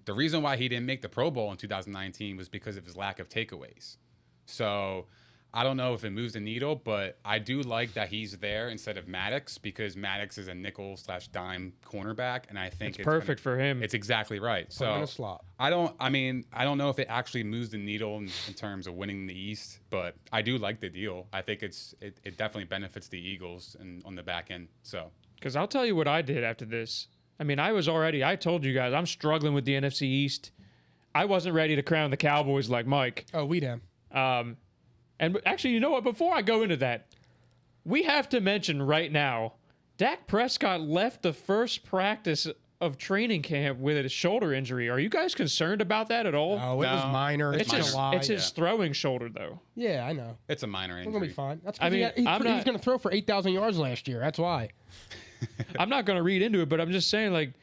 Speaker 3: the reason why he didn't make the Pro Bowl in 2019 was because of his lack of takeaways. So I don't know if it moves the needle, but I do like that he's there instead of Maddox, because Maddox is a nickel/dime cornerback, and I think
Speaker 2: it's perfect for him.
Speaker 3: It's exactly right.
Speaker 1: Put him in
Speaker 3: So
Speaker 1: a slot.
Speaker 3: I don't know if it actually moves the needle in terms of winning the East, but I do like the deal. I think it definitely benefits the Eagles and on the back end. So
Speaker 2: Because I'll tell you what I did after this. I mean, I told you guys, I'm struggling with the NFC East. I wasn't ready to crown the Cowboys like Mike.
Speaker 1: Oh, we damn.
Speaker 2: And actually, you know what? Before I go into that, we have to mention right now, Dak Prescott left the first practice of training camp with a shoulder injury. Are you guys concerned about that at all?
Speaker 1: Oh, it was
Speaker 3: No.
Speaker 1: minor.
Speaker 3: It's
Speaker 1: It's
Speaker 3: minor.
Speaker 1: July.
Speaker 2: It's his throwing shoulder, though.
Speaker 1: Yeah, I know.
Speaker 3: it's a minor
Speaker 1: We're
Speaker 3: injury.
Speaker 1: gonna be fine. That's
Speaker 2: I mean,
Speaker 1: he
Speaker 2: I'm
Speaker 1: was
Speaker 2: not-
Speaker 1: gonna throw for 8,000 yards last year. That's why.
Speaker 2: I'm not going to read into it, but I'm just saying, like,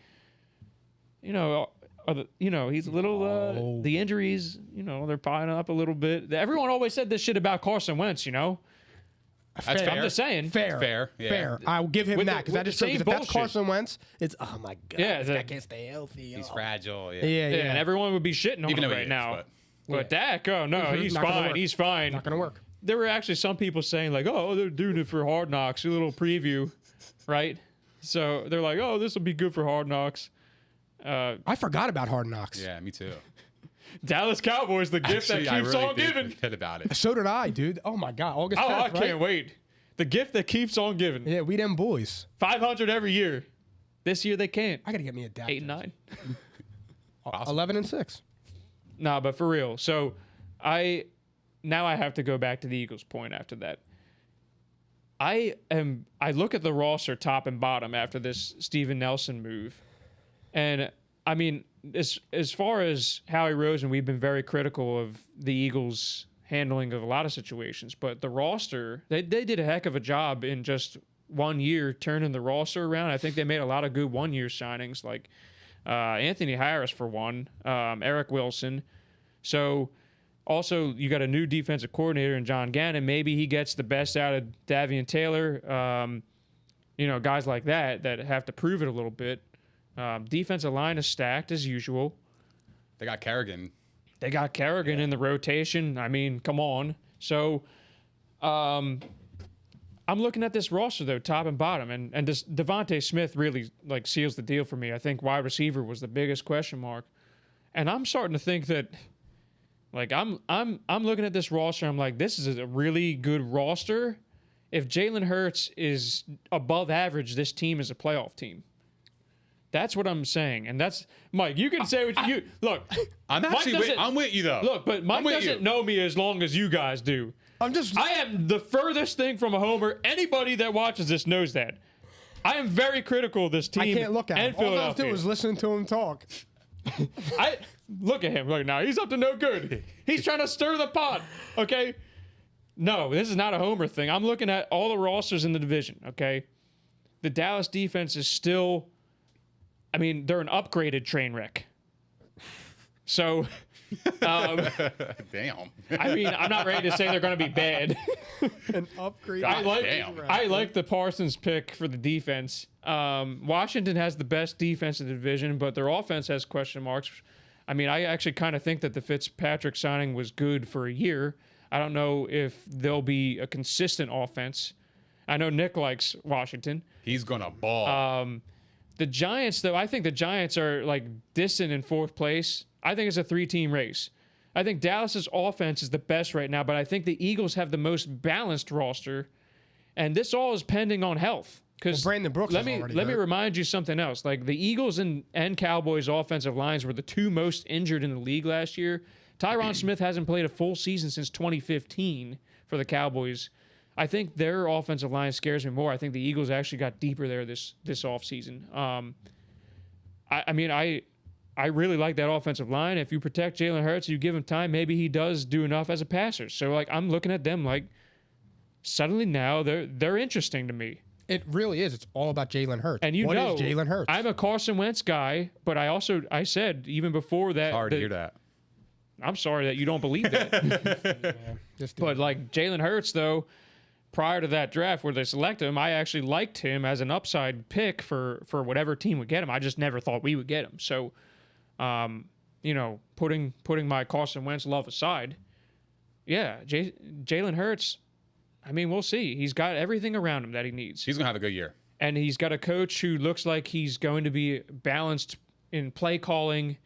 Speaker 2: he's a little, the injuries, they're piling up a little bit. Everyone always said this shit about Carson Wentz,
Speaker 3: That's
Speaker 2: I'm
Speaker 3: fair.
Speaker 2: just saying.
Speaker 3: Fair, yeah.
Speaker 1: Fair. I'll give him
Speaker 2: With
Speaker 1: that
Speaker 2: the-
Speaker 1: because I
Speaker 2: with
Speaker 1: just
Speaker 2: the
Speaker 1: feel
Speaker 2: same
Speaker 1: if that's
Speaker 2: bullshit.
Speaker 1: Carson Wentz, it's oh my god,
Speaker 2: Yeah,
Speaker 1: this
Speaker 2: the-
Speaker 1: guy can't stay healthy.
Speaker 3: He's
Speaker 1: oh.
Speaker 3: fragile.
Speaker 1: Yeah,
Speaker 2: Yeah, and everyone would be shitting on
Speaker 3: Even
Speaker 2: him
Speaker 3: though he
Speaker 2: right
Speaker 3: is,
Speaker 2: now.
Speaker 3: but-
Speaker 2: But Dak, oh, no,
Speaker 1: Mhm,
Speaker 2: he's
Speaker 1: not gonna
Speaker 2: fine.
Speaker 1: work.
Speaker 2: He's fine.
Speaker 1: Not gonna work.
Speaker 2: There were actually some people saying, like, oh, they're doing it for Hard Knocks, a little preview, right? So they're like, oh, this will be good for Hard Knocks.
Speaker 1: I forgot about Hard Knocks.
Speaker 3: Yeah, me too.
Speaker 2: Dallas Cowboys, the gift
Speaker 3: Actually,
Speaker 2: that
Speaker 3: I
Speaker 2: keeps
Speaker 3: really
Speaker 2: on
Speaker 3: did
Speaker 2: giving.
Speaker 3: forget about it.
Speaker 1: So did I, dude. Oh my god, August 10th,
Speaker 2: Oh, I
Speaker 1: right?
Speaker 2: can't wait. The gift that keeps on giving.
Speaker 1: Yeah, we them boys.
Speaker 2: 500 every year. This year they can't.
Speaker 1: I gotta get me a dad.
Speaker 2: 8 and 9.
Speaker 1: 11 and 6.
Speaker 2: Nah, but for real. So I have to go back to the Eagles' point after that. I look at the roster top and bottom after this Steven Nelson move. And I mean, as far as Howie Roseman, we've been very critical of the Eagles' handling of a lot of situations, but the roster, they did a heck of a job in just 1 year turning the roster around. I think they made a lot of good 1 year signings, like Anthony Harris for one, Eric Wilson. So also you got a new defensive coordinator in John Gannon. Maybe he gets the best out of Davian Taylor. Guys like that have to prove it a little bit. Defensive line is stacked as usual.
Speaker 3: They got Kerrigan.
Speaker 2: They got Kerrigan in the rotation. I mean, come on. So, I'm looking at this roster though, top and bottom, and this Devontae Smith really like seals the deal for me. I think wide receiver was the biggest question mark, and I'm starting to think that, like, I'm looking at this roster. I'm like, this is a really good roster. If Jalen Hurts is above average, this team is a playoff team. That's what I'm saying, and that's Mike. You can say what you look.
Speaker 3: I'm with you though.
Speaker 2: Look, but Mike
Speaker 3: I'm with
Speaker 2: doesn't
Speaker 3: you.
Speaker 2: know me as long as you guys do. I am the furthest thing from a homer. Anybody that watches this knows that. I am very critical of this team.
Speaker 1: I can't look at
Speaker 2: and
Speaker 1: him. All I have to
Speaker 2: Philadelphia.
Speaker 1: do is listen to him talk.
Speaker 2: I look at him like now he's up to no good. He's trying to stir the pot. Okay. No, this is not a homer thing. I'm looking at all the rosters in the division. Okay. The Dallas defense is still. I mean, they're an upgraded train wreck. So,
Speaker 3: Damn.
Speaker 2: I mean, I'm not ready to say they're going to be bad.
Speaker 1: An upgrade.
Speaker 3: God damn.
Speaker 2: I like the Parsons pick for the defense. Washington has the best defense in the division, but their offense has question marks. I mean, I actually kind of think that the Fitzpatrick signing was good for a year. I don't know if they'll be a consistent offense. I know Nick likes Washington.
Speaker 3: He's gonna ball.
Speaker 2: The Giants, though, I think the Giants are like distant in fourth place. I think it's a 3-team race. I think Dallas's offense is the best right now, but I think the Eagles have the most balanced roster, and this all is pending on health. Because
Speaker 1: Well, Brandon Brooks
Speaker 2: let
Speaker 1: is
Speaker 2: me
Speaker 1: already
Speaker 2: let me
Speaker 1: hurt.
Speaker 2: remind you something else. Like the Eagles and Cowboys offensive lines were the two most injured in the league last year. Tyron Smith hasn't played a full season since 2015 for the Cowboys. I think their offensive line scares me more. I think the Eagles actually got deeper there this offseason. I really like that offensive line. If you protect Jalen Hurts, you give him time, maybe he does do enough as a passer. So like I'm looking at them like suddenly now they're interesting to me.
Speaker 1: It really is. It's all about Jalen Hurts.
Speaker 2: And
Speaker 1: What is Jalen Hurts?
Speaker 2: I'm a Carson Wentz guy, but I said even before that.
Speaker 3: Hard to hear that.
Speaker 2: I'm sorry that you don't believe that.
Speaker 1: Just
Speaker 2: But like Jalen Hurts, though, prior to that draft where they selected him, I actually liked him as an upside pick for whatever team would get him. I just never thought we would get him. So You know, putting my Carson Wentz love aside, yeah, Jalen Hurts. I mean, we'll see. He's got everything around him that he needs.
Speaker 3: He's gonna have a good year,
Speaker 2: and he's got a coach who looks like he's going to be balanced in play calling.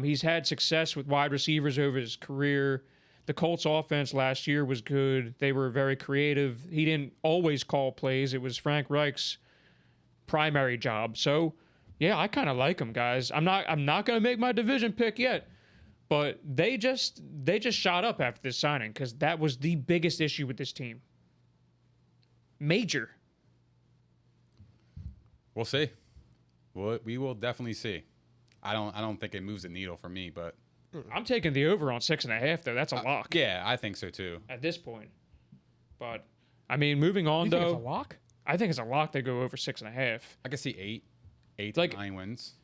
Speaker 2: He's had success with wide receivers over his career. The Colts offense last year was good. They were very creative. He didn't always call plays. It was Frank Reich's primary job. So, yeah, I kind of like him, guys. I'm not going to make my division pick yet, but they just shot up after this signing because that was the biggest issue with this team. Major.
Speaker 3: we'll see. We will definitely see. I don't think it moves the needle for me, but
Speaker 2: I'm taking the over on 6.5 though. That's a lock.
Speaker 3: Yeah, I think so too.
Speaker 2: At this point. But I mean, moving on
Speaker 1: You
Speaker 2: though.
Speaker 1: think it's a lock?
Speaker 2: I think it's a lock to go over 6.5.
Speaker 3: I can see 8 to
Speaker 2: Like-
Speaker 3: 9 wins.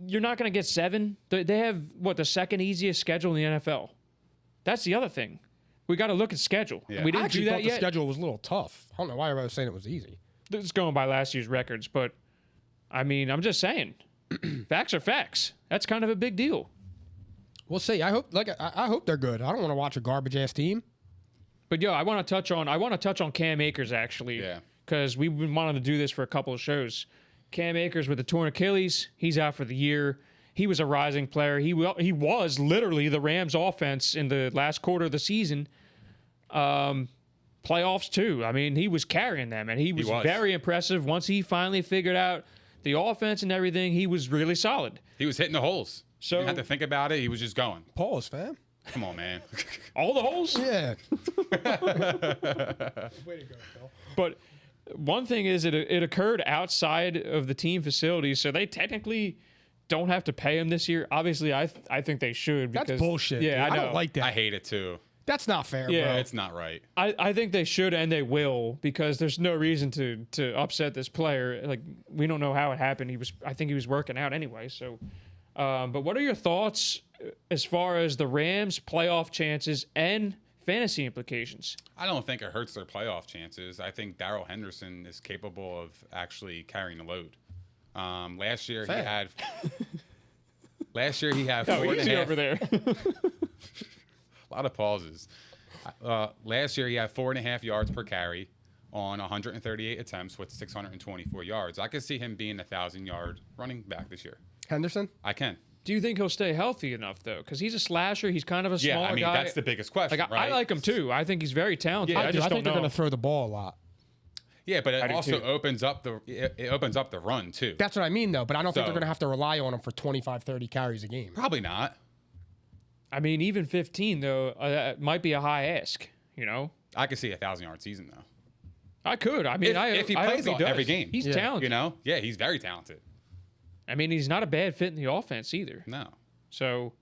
Speaker 2: You're not going to get 7. They have the second easiest schedule in the NFL. That's the other thing. We got to look at schedule.
Speaker 3: Yeah.
Speaker 2: We
Speaker 1: I
Speaker 2: didn't
Speaker 1: actually
Speaker 2: do
Speaker 1: thought
Speaker 2: that
Speaker 1: the
Speaker 2: yet.
Speaker 1: schedule was a little tough. I don't know why everybody was saying it was easy.
Speaker 2: It's going by last year's records, but I mean, I'm just saying, facts are facts. That's kind of a big deal.
Speaker 1: We'll see. I hope they're good. I don't want to watch a garbage ass team.
Speaker 2: But yo, I want to touch on Cam Akers actually.
Speaker 3: Yeah.
Speaker 2: Because we've been wanting to do this for a couple of shows. Cam Akers with a torn Achilles, he's out for the year. He was a rising player. He was literally the Rams' offense in the last quarter of the season. Playoffs too. I mean, he was carrying them, and he was very impressive. Once he finally figured out the offense and everything, he was really solid.
Speaker 3: He was hitting the holes.
Speaker 2: So-
Speaker 3: You didn't have to think about it. He was just going.
Speaker 1: Pause, fam.
Speaker 3: Come on, man.
Speaker 2: All the holes.
Speaker 1: Yeah.
Speaker 2: Way to go, Phil. But one thing is, it occurred outside of the team facilities, so they technically don't have to pay him this year. Obviously, I think they should. Because,
Speaker 1: That's bullshit.
Speaker 2: Yeah,
Speaker 1: dude.
Speaker 2: I know.
Speaker 1: don't like that.
Speaker 3: I hate it too.
Speaker 1: That's not fair,
Speaker 2: Yeah.
Speaker 1: bro.
Speaker 3: It's not right.
Speaker 2: I think they should and they will because there's no reason to upset this player. Like, we don't know how it happened. I think he was working out anyway. So, but what are your thoughts as far as the Rams' playoff chances and fantasy implications?
Speaker 3: I don't think it hurts their playoff chances. I think Darrell Henderson is capable of actually carrying the load. Last year
Speaker 1: Fair.
Speaker 3: he had. Last year he had
Speaker 2: Oh,
Speaker 3: 4.5.
Speaker 2: easy over there.
Speaker 3: A lot of pauses. Last year he had 4.5 yards per carry on 138 attempts with 624 yards. I could see him being 1,000-yard running back this year.
Speaker 1: Henderson?
Speaker 3: I can.
Speaker 2: Do you think he'll stay healthy enough though? Because he's a slasher. He's kind of a
Speaker 3: Yeah,
Speaker 2: smaller
Speaker 3: I mean
Speaker 2: guy.
Speaker 3: that's the biggest question,
Speaker 2: Like
Speaker 3: right?
Speaker 2: I like him too. I think he's very talented.
Speaker 3: Yeah,
Speaker 2: I just
Speaker 1: I think
Speaker 2: don't
Speaker 1: they're
Speaker 2: know.
Speaker 1: going to throw the ball a lot.
Speaker 3: Yeah, but
Speaker 2: I
Speaker 3: it
Speaker 2: do
Speaker 3: also
Speaker 2: too.
Speaker 3: opens up the run too.
Speaker 1: That's what I mean, though. But I don't think
Speaker 3: So-
Speaker 1: they're going to have to rely on him for 25, 30 carries a game.
Speaker 3: Probably not.
Speaker 2: I mean, even 15 though might be a high ask. You know,
Speaker 3: I could see a 1,000-yard season though.
Speaker 2: I could. I mean,
Speaker 3: If he
Speaker 2: I
Speaker 3: plays
Speaker 2: hope he does.
Speaker 3: every game.
Speaker 2: he's
Speaker 1: Yeah.
Speaker 2: talented.
Speaker 3: You know? Yeah, he's very talented.
Speaker 2: I mean, he's not a bad fit in the offense either.
Speaker 3: No.
Speaker 2: So,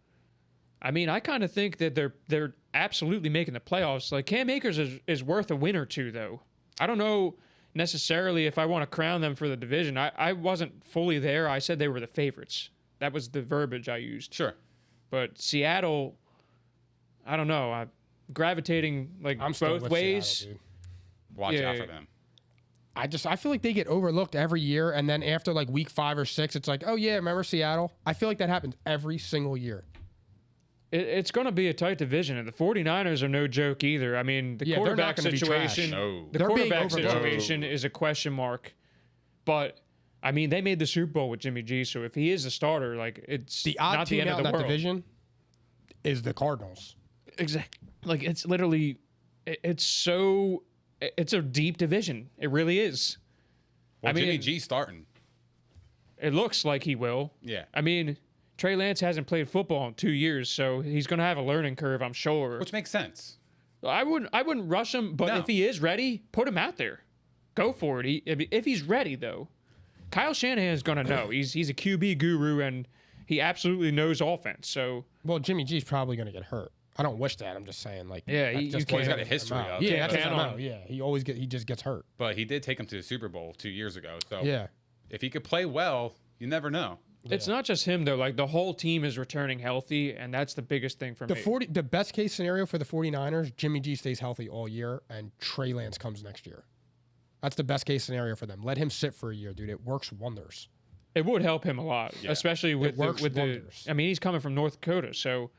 Speaker 2: I mean, I kind of think that they're absolutely making the playoffs. Like Cam Akers is worth a win or two, though. I don't know necessarily if I want to crown them for the division. I wasn't fully there. I said they were the favorites. That was the verbiage I used.
Speaker 3: Sure.
Speaker 2: But Seattle, I don't know. I'm gravitating like
Speaker 1: I'm still
Speaker 2: both
Speaker 1: with
Speaker 2: ways.
Speaker 1: Seattle, dude.
Speaker 3: Watch
Speaker 2: Yeah.
Speaker 3: out for them.
Speaker 1: I feel like they get overlooked every year, and then after like week 5 or 6, it's like, oh yeah, remember Seattle? I feel like that happens every single year.
Speaker 2: It's going to be a tight division, and the 49ers are no joke either. I mean, the
Speaker 1: Yeah, they're
Speaker 2: quarterback
Speaker 1: not gonna be
Speaker 2: situation,
Speaker 3: trash. No.
Speaker 2: the
Speaker 1: They're being
Speaker 2: quarterback
Speaker 1: overlooked.
Speaker 2: situation is a question mark. But I mean, they made the Super Bowl with Jimmy G, so if he is the starter, like it's
Speaker 1: The odd
Speaker 2: not the
Speaker 1: team
Speaker 2: end
Speaker 1: out
Speaker 2: of
Speaker 1: in
Speaker 2: the
Speaker 1: that
Speaker 2: world.
Speaker 1: division is the Cardinals.
Speaker 2: Exactly. Like it's literally, it's a deep division. It really is.
Speaker 3: Well,
Speaker 2: I mean,
Speaker 3: Jimmy G starting.
Speaker 2: It looks like he will.
Speaker 3: Yeah.
Speaker 2: I mean, Trey Lance hasn't played football in 2 years, so he's going to have a learning curve, I'm sure.
Speaker 3: Which makes sense.
Speaker 2: I wouldn't rush him, but
Speaker 3: No.
Speaker 2: if he is ready, put him out there. Go for it. If he's ready, though, Kyle Shanahan's going to know. He's a QB guru, and he absolutely knows offense. So
Speaker 1: Well, Jimmy G's probably going to get hurt. I don't wish that. I'm just saying, like,
Speaker 2: Yeah,
Speaker 1: that's
Speaker 2: you
Speaker 1: just
Speaker 2: can't-
Speaker 1: what's
Speaker 3: He's got a
Speaker 1: gonna
Speaker 3: history
Speaker 1: come out.
Speaker 3: of.
Speaker 1: Yeah,
Speaker 2: Can't
Speaker 1: that's
Speaker 2: count
Speaker 1: what I
Speaker 2: on
Speaker 1: know.
Speaker 2: him.
Speaker 1: Yeah, he just gets hurt.
Speaker 3: But he did take him to the Super Bowl 2 years ago. So
Speaker 1: Yeah,
Speaker 3: if he could play well, you never know.
Speaker 2: it's not just him, though. Like, the whole team is returning healthy, and that's the biggest thing for me.
Speaker 1: the best case scenario for the 49ers, Jimmy G stays healthy all year, and Trey Lance comes next year. That's the best case scenario for them. Let him sit for a year, dude. It works wonders.
Speaker 2: it would help him a lot, especially with
Speaker 1: wonders.
Speaker 2: I mean, he's coming from North Dakota, so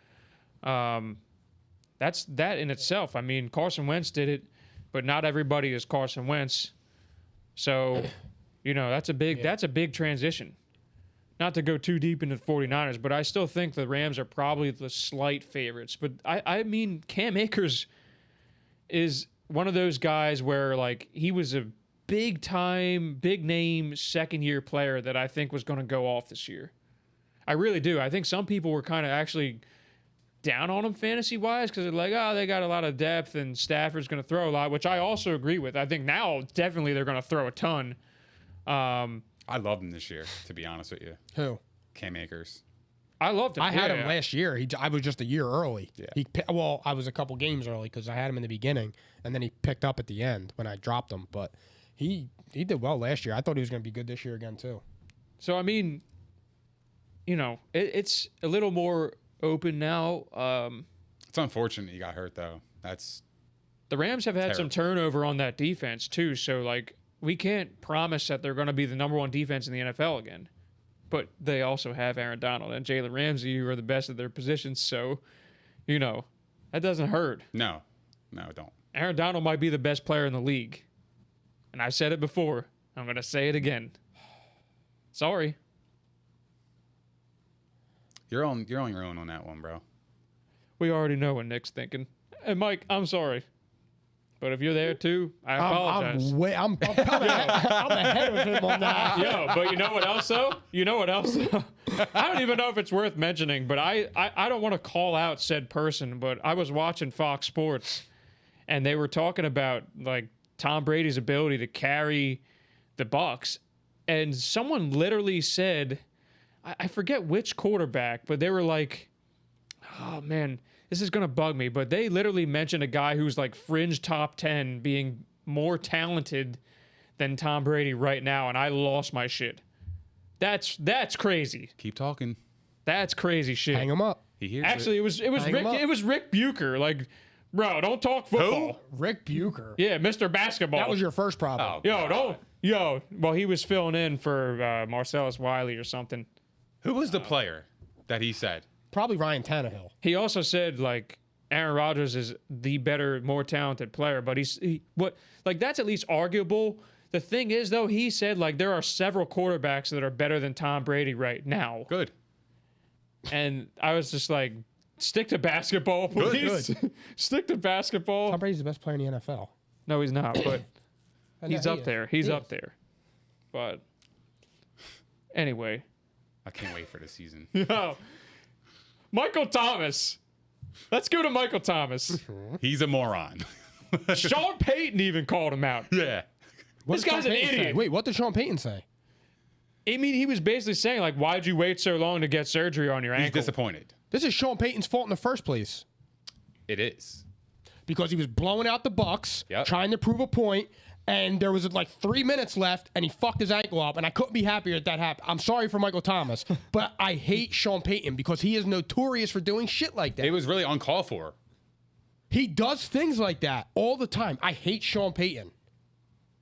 Speaker 2: that's that in itself. I mean, Carson Wentz did it, but not everybody is Carson Wentz. So, that's a big transition. Not to go too deep into the 49ers, but I still think the Rams are probably the slight favorites. But I mean, Cam Akers is one of those guys where, like, he was a big name second-year player that I think was going to go off this year. I really do. I think some people were kind of actually down on him fantasy-wise because they're like, oh, they got a lot of depth and Stafford's going to throw a lot, which I also agree with. I think now definitely they're going to throw a ton.
Speaker 3: I loved him this year, to be honest with you.
Speaker 1: Who?
Speaker 3: Cam Akers.
Speaker 2: I loved him.
Speaker 1: I had him last year. I was just a year early.
Speaker 3: Yeah.
Speaker 1: I was a couple games early because I had him in the beginning, and then he picked up at the end when I dropped him. But he did well last year. I thought he was going to be good this year again too.
Speaker 2: So I mean, it's a little more open now.
Speaker 3: It's unfortunate he got hurt though.
Speaker 2: The Rams have had some turnover on that defense too. So like, we can't promise that they're going to be the number one defense in the NFL again. But they also have Aaron Donald and Jalen Ramsey, who are the best at their positions. So, that doesn't hurt.
Speaker 3: No, it don't.
Speaker 2: Aaron Donald might be the best player in the league. And I've said it before. I'm going to say it again. Sorry.
Speaker 3: You're on your own on that one, bro.
Speaker 2: We already know what Nick's thinking. And Mike, I'm sorry. But if you're there too, I apologize.
Speaker 1: I'm ahead of him on that.
Speaker 2: Yo, but you know what else though? I don't even know if it's worth mentioning, but I don't want to call out said person, but I was watching Fox Sports and they were talking about like Tom Brady's ability to carry the Bucs, and someone literally said, I forget which quarterback, but they were like, oh man, this is going to bug me, but they literally mentioned a guy who's like fringe top 10 being more talented than Tom Brady right now, and I lost my shit. That's crazy.
Speaker 3: Keep talking.
Speaker 2: That's crazy shit.
Speaker 1: Hang him up.
Speaker 3: He hears
Speaker 2: Actually, it was Rick Bucher. Like, bro, don't talk football.
Speaker 1: Rick Bucher.
Speaker 2: Yeah, Mr. Basketball.
Speaker 1: That was your first problem.
Speaker 2: Well, he was filling in for Marcellus Wiley or something.
Speaker 3: Who was the player that he said?
Speaker 1: Probably Ryan Tannehill.
Speaker 2: He also said like Aaron Rodgers is the better, more talented player, but that's at least arguable. The thing is though, he said like there are several quarterbacks that are better than Tom Brady right now.
Speaker 3: Good.
Speaker 2: And I was just like, stick to basketball, please.
Speaker 1: Good.
Speaker 2: Stick to basketball.
Speaker 1: Tom Brady's the best player in the NFL.
Speaker 2: No, he's not, but he's up there. He's up there. But anyway.
Speaker 3: I can't wait for the season.
Speaker 2: Yo, Michael Thomas. Let's go to Michael Thomas.
Speaker 3: He's a moron.
Speaker 2: Sean Payton even called him out.
Speaker 3: Yeah.
Speaker 2: This guy's an idiot.
Speaker 1: Wait, what did Sean Payton say?
Speaker 2: I mean, he was basically saying, like, why'd you wait so long to get surgery on your ankle?
Speaker 3: He's disappointed.
Speaker 1: This is Sean Payton's fault in the first place.
Speaker 3: It is.
Speaker 1: Because he was blowing out the Bucs,
Speaker 3: Yep.
Speaker 1: trying to prove a point, and there was like 3 minutes left, and he fucked his ankle up, and I couldn't be happier that happened. I'm sorry for Michael Thomas, but I hate Sean Payton because he is notorious for doing shit like that.
Speaker 3: It was really uncalled for.
Speaker 1: He does things like that all the time. I hate Sean Payton.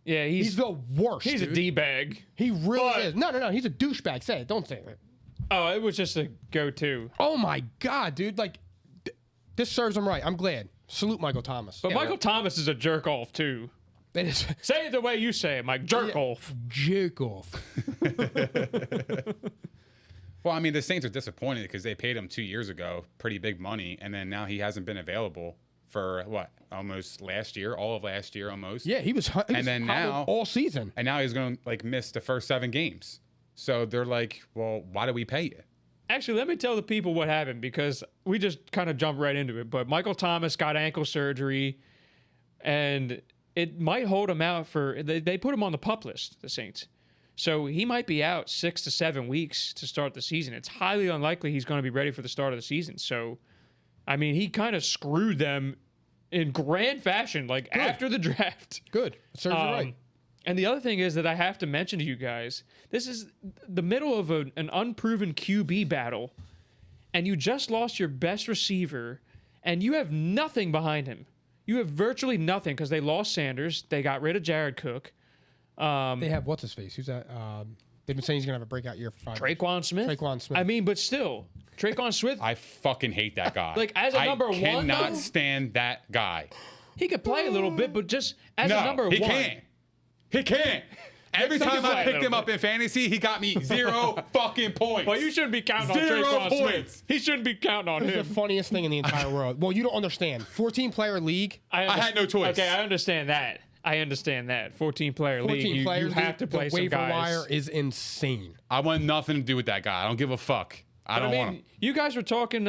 Speaker 2: Yeah,
Speaker 1: He's the worst.
Speaker 2: He's
Speaker 1: dude.
Speaker 2: a D-bag.
Speaker 1: He really is. No. He's a douchebag. Say it. Don't say it.
Speaker 2: Oh, it was just a go-to.
Speaker 1: Oh, my God, dude. Like, this serves him right. I'm glad. Salute Michael Thomas.
Speaker 2: But Michael Thomas is a jerk-off, too.
Speaker 1: It is.
Speaker 2: Say it the way you say it, Mike. Jerk-off.
Speaker 1: Jerk-off.
Speaker 3: Well, I mean, the Saints are disappointed because they paid him 2 years ago pretty big money, and then now he hasn't been available for, almost last year, all of last year almost.
Speaker 1: Yeah, he was
Speaker 3: and then now
Speaker 1: all season.
Speaker 3: And now he's going to, miss the first 7 games. So they're like, well, why do we pay you?
Speaker 2: Actually, let me tell the people what happened because we just kind of jumped right into it. But Michael Thomas got ankle surgery, and it might hold him out for – they put him on the PUP list, the Saints. So he might be out 6 to 7 weeks to start the season. It's highly unlikely he's going to be ready for the start of the season. So, I mean, he kind of screwed them in grand fashion, after the draft.
Speaker 1: Good. It serves you right.
Speaker 2: And the other thing is that I have to mention to you guys, this is the middle of an unproven QB battle, and you just lost your best receiver, and you have nothing behind him. You have virtually nothing because they lost Sanders. They got rid of Jared Cook.
Speaker 1: They have what's his face? Who's that? They've been saying he's gonna have a breakout year for 5 years.
Speaker 2: Traquan Smith.
Speaker 1: Traquan Smith.
Speaker 2: I mean, but still, Traquan Smith.
Speaker 3: I fucking hate that guy.
Speaker 2: Like, as a number one,
Speaker 3: I cannot
Speaker 2: though?
Speaker 3: stand that guy.
Speaker 2: He could play a little bit, but just as a number
Speaker 3: he
Speaker 2: one.
Speaker 3: can't. He can't. Every
Speaker 2: He can
Speaker 3: time
Speaker 2: play
Speaker 3: I
Speaker 2: a
Speaker 3: picked
Speaker 2: little
Speaker 3: him up
Speaker 2: bit.
Speaker 3: in fantasy, he got me 0 fucking points.
Speaker 2: Well, you shouldn't be counting on
Speaker 3: 0
Speaker 2: Traquan Smith.
Speaker 3: points.
Speaker 2: He shouldn't be counting on
Speaker 1: It's the
Speaker 2: him.
Speaker 1: funniest thing in the entire world. Well, you don't understand. 14-player league.
Speaker 3: I had no choice.
Speaker 2: Okay, I understand that. 14-player
Speaker 1: 14
Speaker 2: league. You
Speaker 1: players.
Speaker 2: have to play
Speaker 1: the
Speaker 2: some
Speaker 1: waiver
Speaker 2: guys.
Speaker 1: wire is insane.
Speaker 3: I want nothing to do with that guy. I don't give a fuck. I don't want him.
Speaker 2: You guys were talking.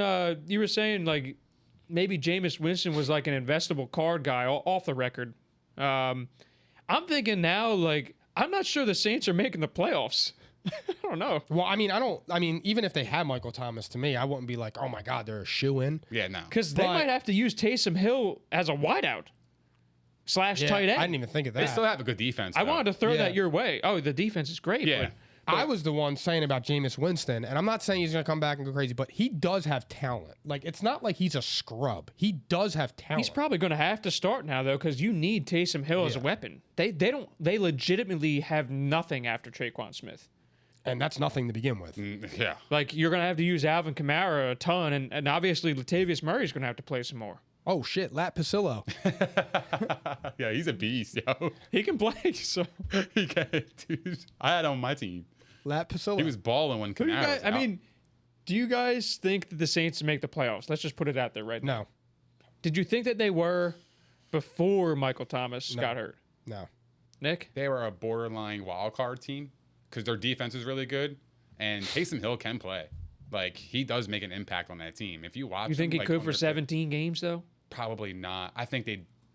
Speaker 2: You were saying like maybe Jameis Winston was like an investable card guy off the record. I'm thinking now like I'm not sure the Saints are making the playoffs. I don't know.
Speaker 1: Well, I mean, even if they had Michael Thomas, to me, I wouldn't be like, oh my God, they're a shoe-in.
Speaker 3: Yeah, no.
Speaker 2: Because they
Speaker 1: But-
Speaker 2: might have to use Taysom Hill as a wideout / tight end.
Speaker 1: I didn't even think of
Speaker 3: They
Speaker 1: that.
Speaker 3: still have a good defense.
Speaker 2: I
Speaker 3: though.
Speaker 2: wanted to throw
Speaker 1: Yeah.
Speaker 2: that your way. Oh, the defense is great.
Speaker 3: Yeah.
Speaker 1: I was the one saying about Jameis Winston, and I'm not saying he's going to come back and go crazy, but he does have talent. Like, it's not like he's a scrub. He does have talent.
Speaker 2: He's probably going to have to start now though, because you need Taysom Hill as a weapon. They legitimately have nothing after Traquan Smith.
Speaker 1: and that's nothing to begin with.
Speaker 3: Yeah.
Speaker 2: Like you're going to have to use Alvin Kamara a ton, and obviously Latavius Murray's going to have to play some more.
Speaker 1: Oh, shit, Lat Pasillo.
Speaker 3: Yeah, he's a beast, yo.
Speaker 2: He can play. So
Speaker 3: He can, dude. I had him on my team.
Speaker 1: Lat Pasillo.
Speaker 3: He was balling when
Speaker 2: who do you
Speaker 3: Kamara
Speaker 2: guys,
Speaker 3: was
Speaker 2: I
Speaker 3: out.
Speaker 2: mean, do you guys think that the Saints make the playoffs? Let's just put it out there right now.
Speaker 1: No,
Speaker 2: Did you think that they were before Michael Thomas got hurt?
Speaker 1: no.
Speaker 2: Nick?
Speaker 3: they were a borderline wild card team because their defense is really good, and Taysom Hill can play. Like he does make an impact on that team. If you watch,
Speaker 2: You think
Speaker 3: him,
Speaker 2: he
Speaker 3: like,
Speaker 2: could
Speaker 3: on
Speaker 2: for
Speaker 3: their-
Speaker 2: 17 games though?
Speaker 3: Probably not. I think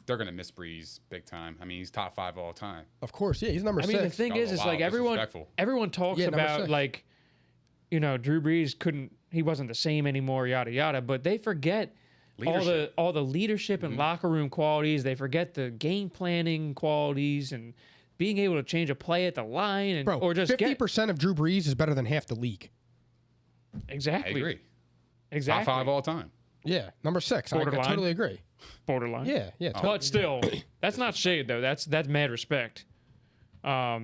Speaker 3: they're gonna miss Breeze big time. I mean, he's top 5 all time.
Speaker 1: Of course, yeah, he's number
Speaker 2: I
Speaker 1: 6.
Speaker 2: mean, the thing
Speaker 3: Oh,
Speaker 2: is
Speaker 3: wow,
Speaker 2: like
Speaker 3: disrespectful.
Speaker 2: everyone talks
Speaker 1: Yeah, number
Speaker 2: about
Speaker 1: 6.
Speaker 2: like, you know, Drew Brees he wasn't the same anymore, yada yada. But they forget
Speaker 3: Leadership.
Speaker 2: all the leadership and locker room qualities. They forget the game planning qualities and being able to change a play at the line and
Speaker 1: Bro,
Speaker 2: or just
Speaker 1: 50% of Drew Brees is better than half the league.
Speaker 2: get exactly.
Speaker 3: I agree.
Speaker 2: Exactly.
Speaker 3: Top 5 all time.
Speaker 1: Yeah, number 6. I
Speaker 2: Borderline.
Speaker 1: totally agree.
Speaker 2: Borderline.
Speaker 1: Yeah, yeah.
Speaker 2: But still, that's not shade though. That's mad respect.
Speaker 1: Yeah,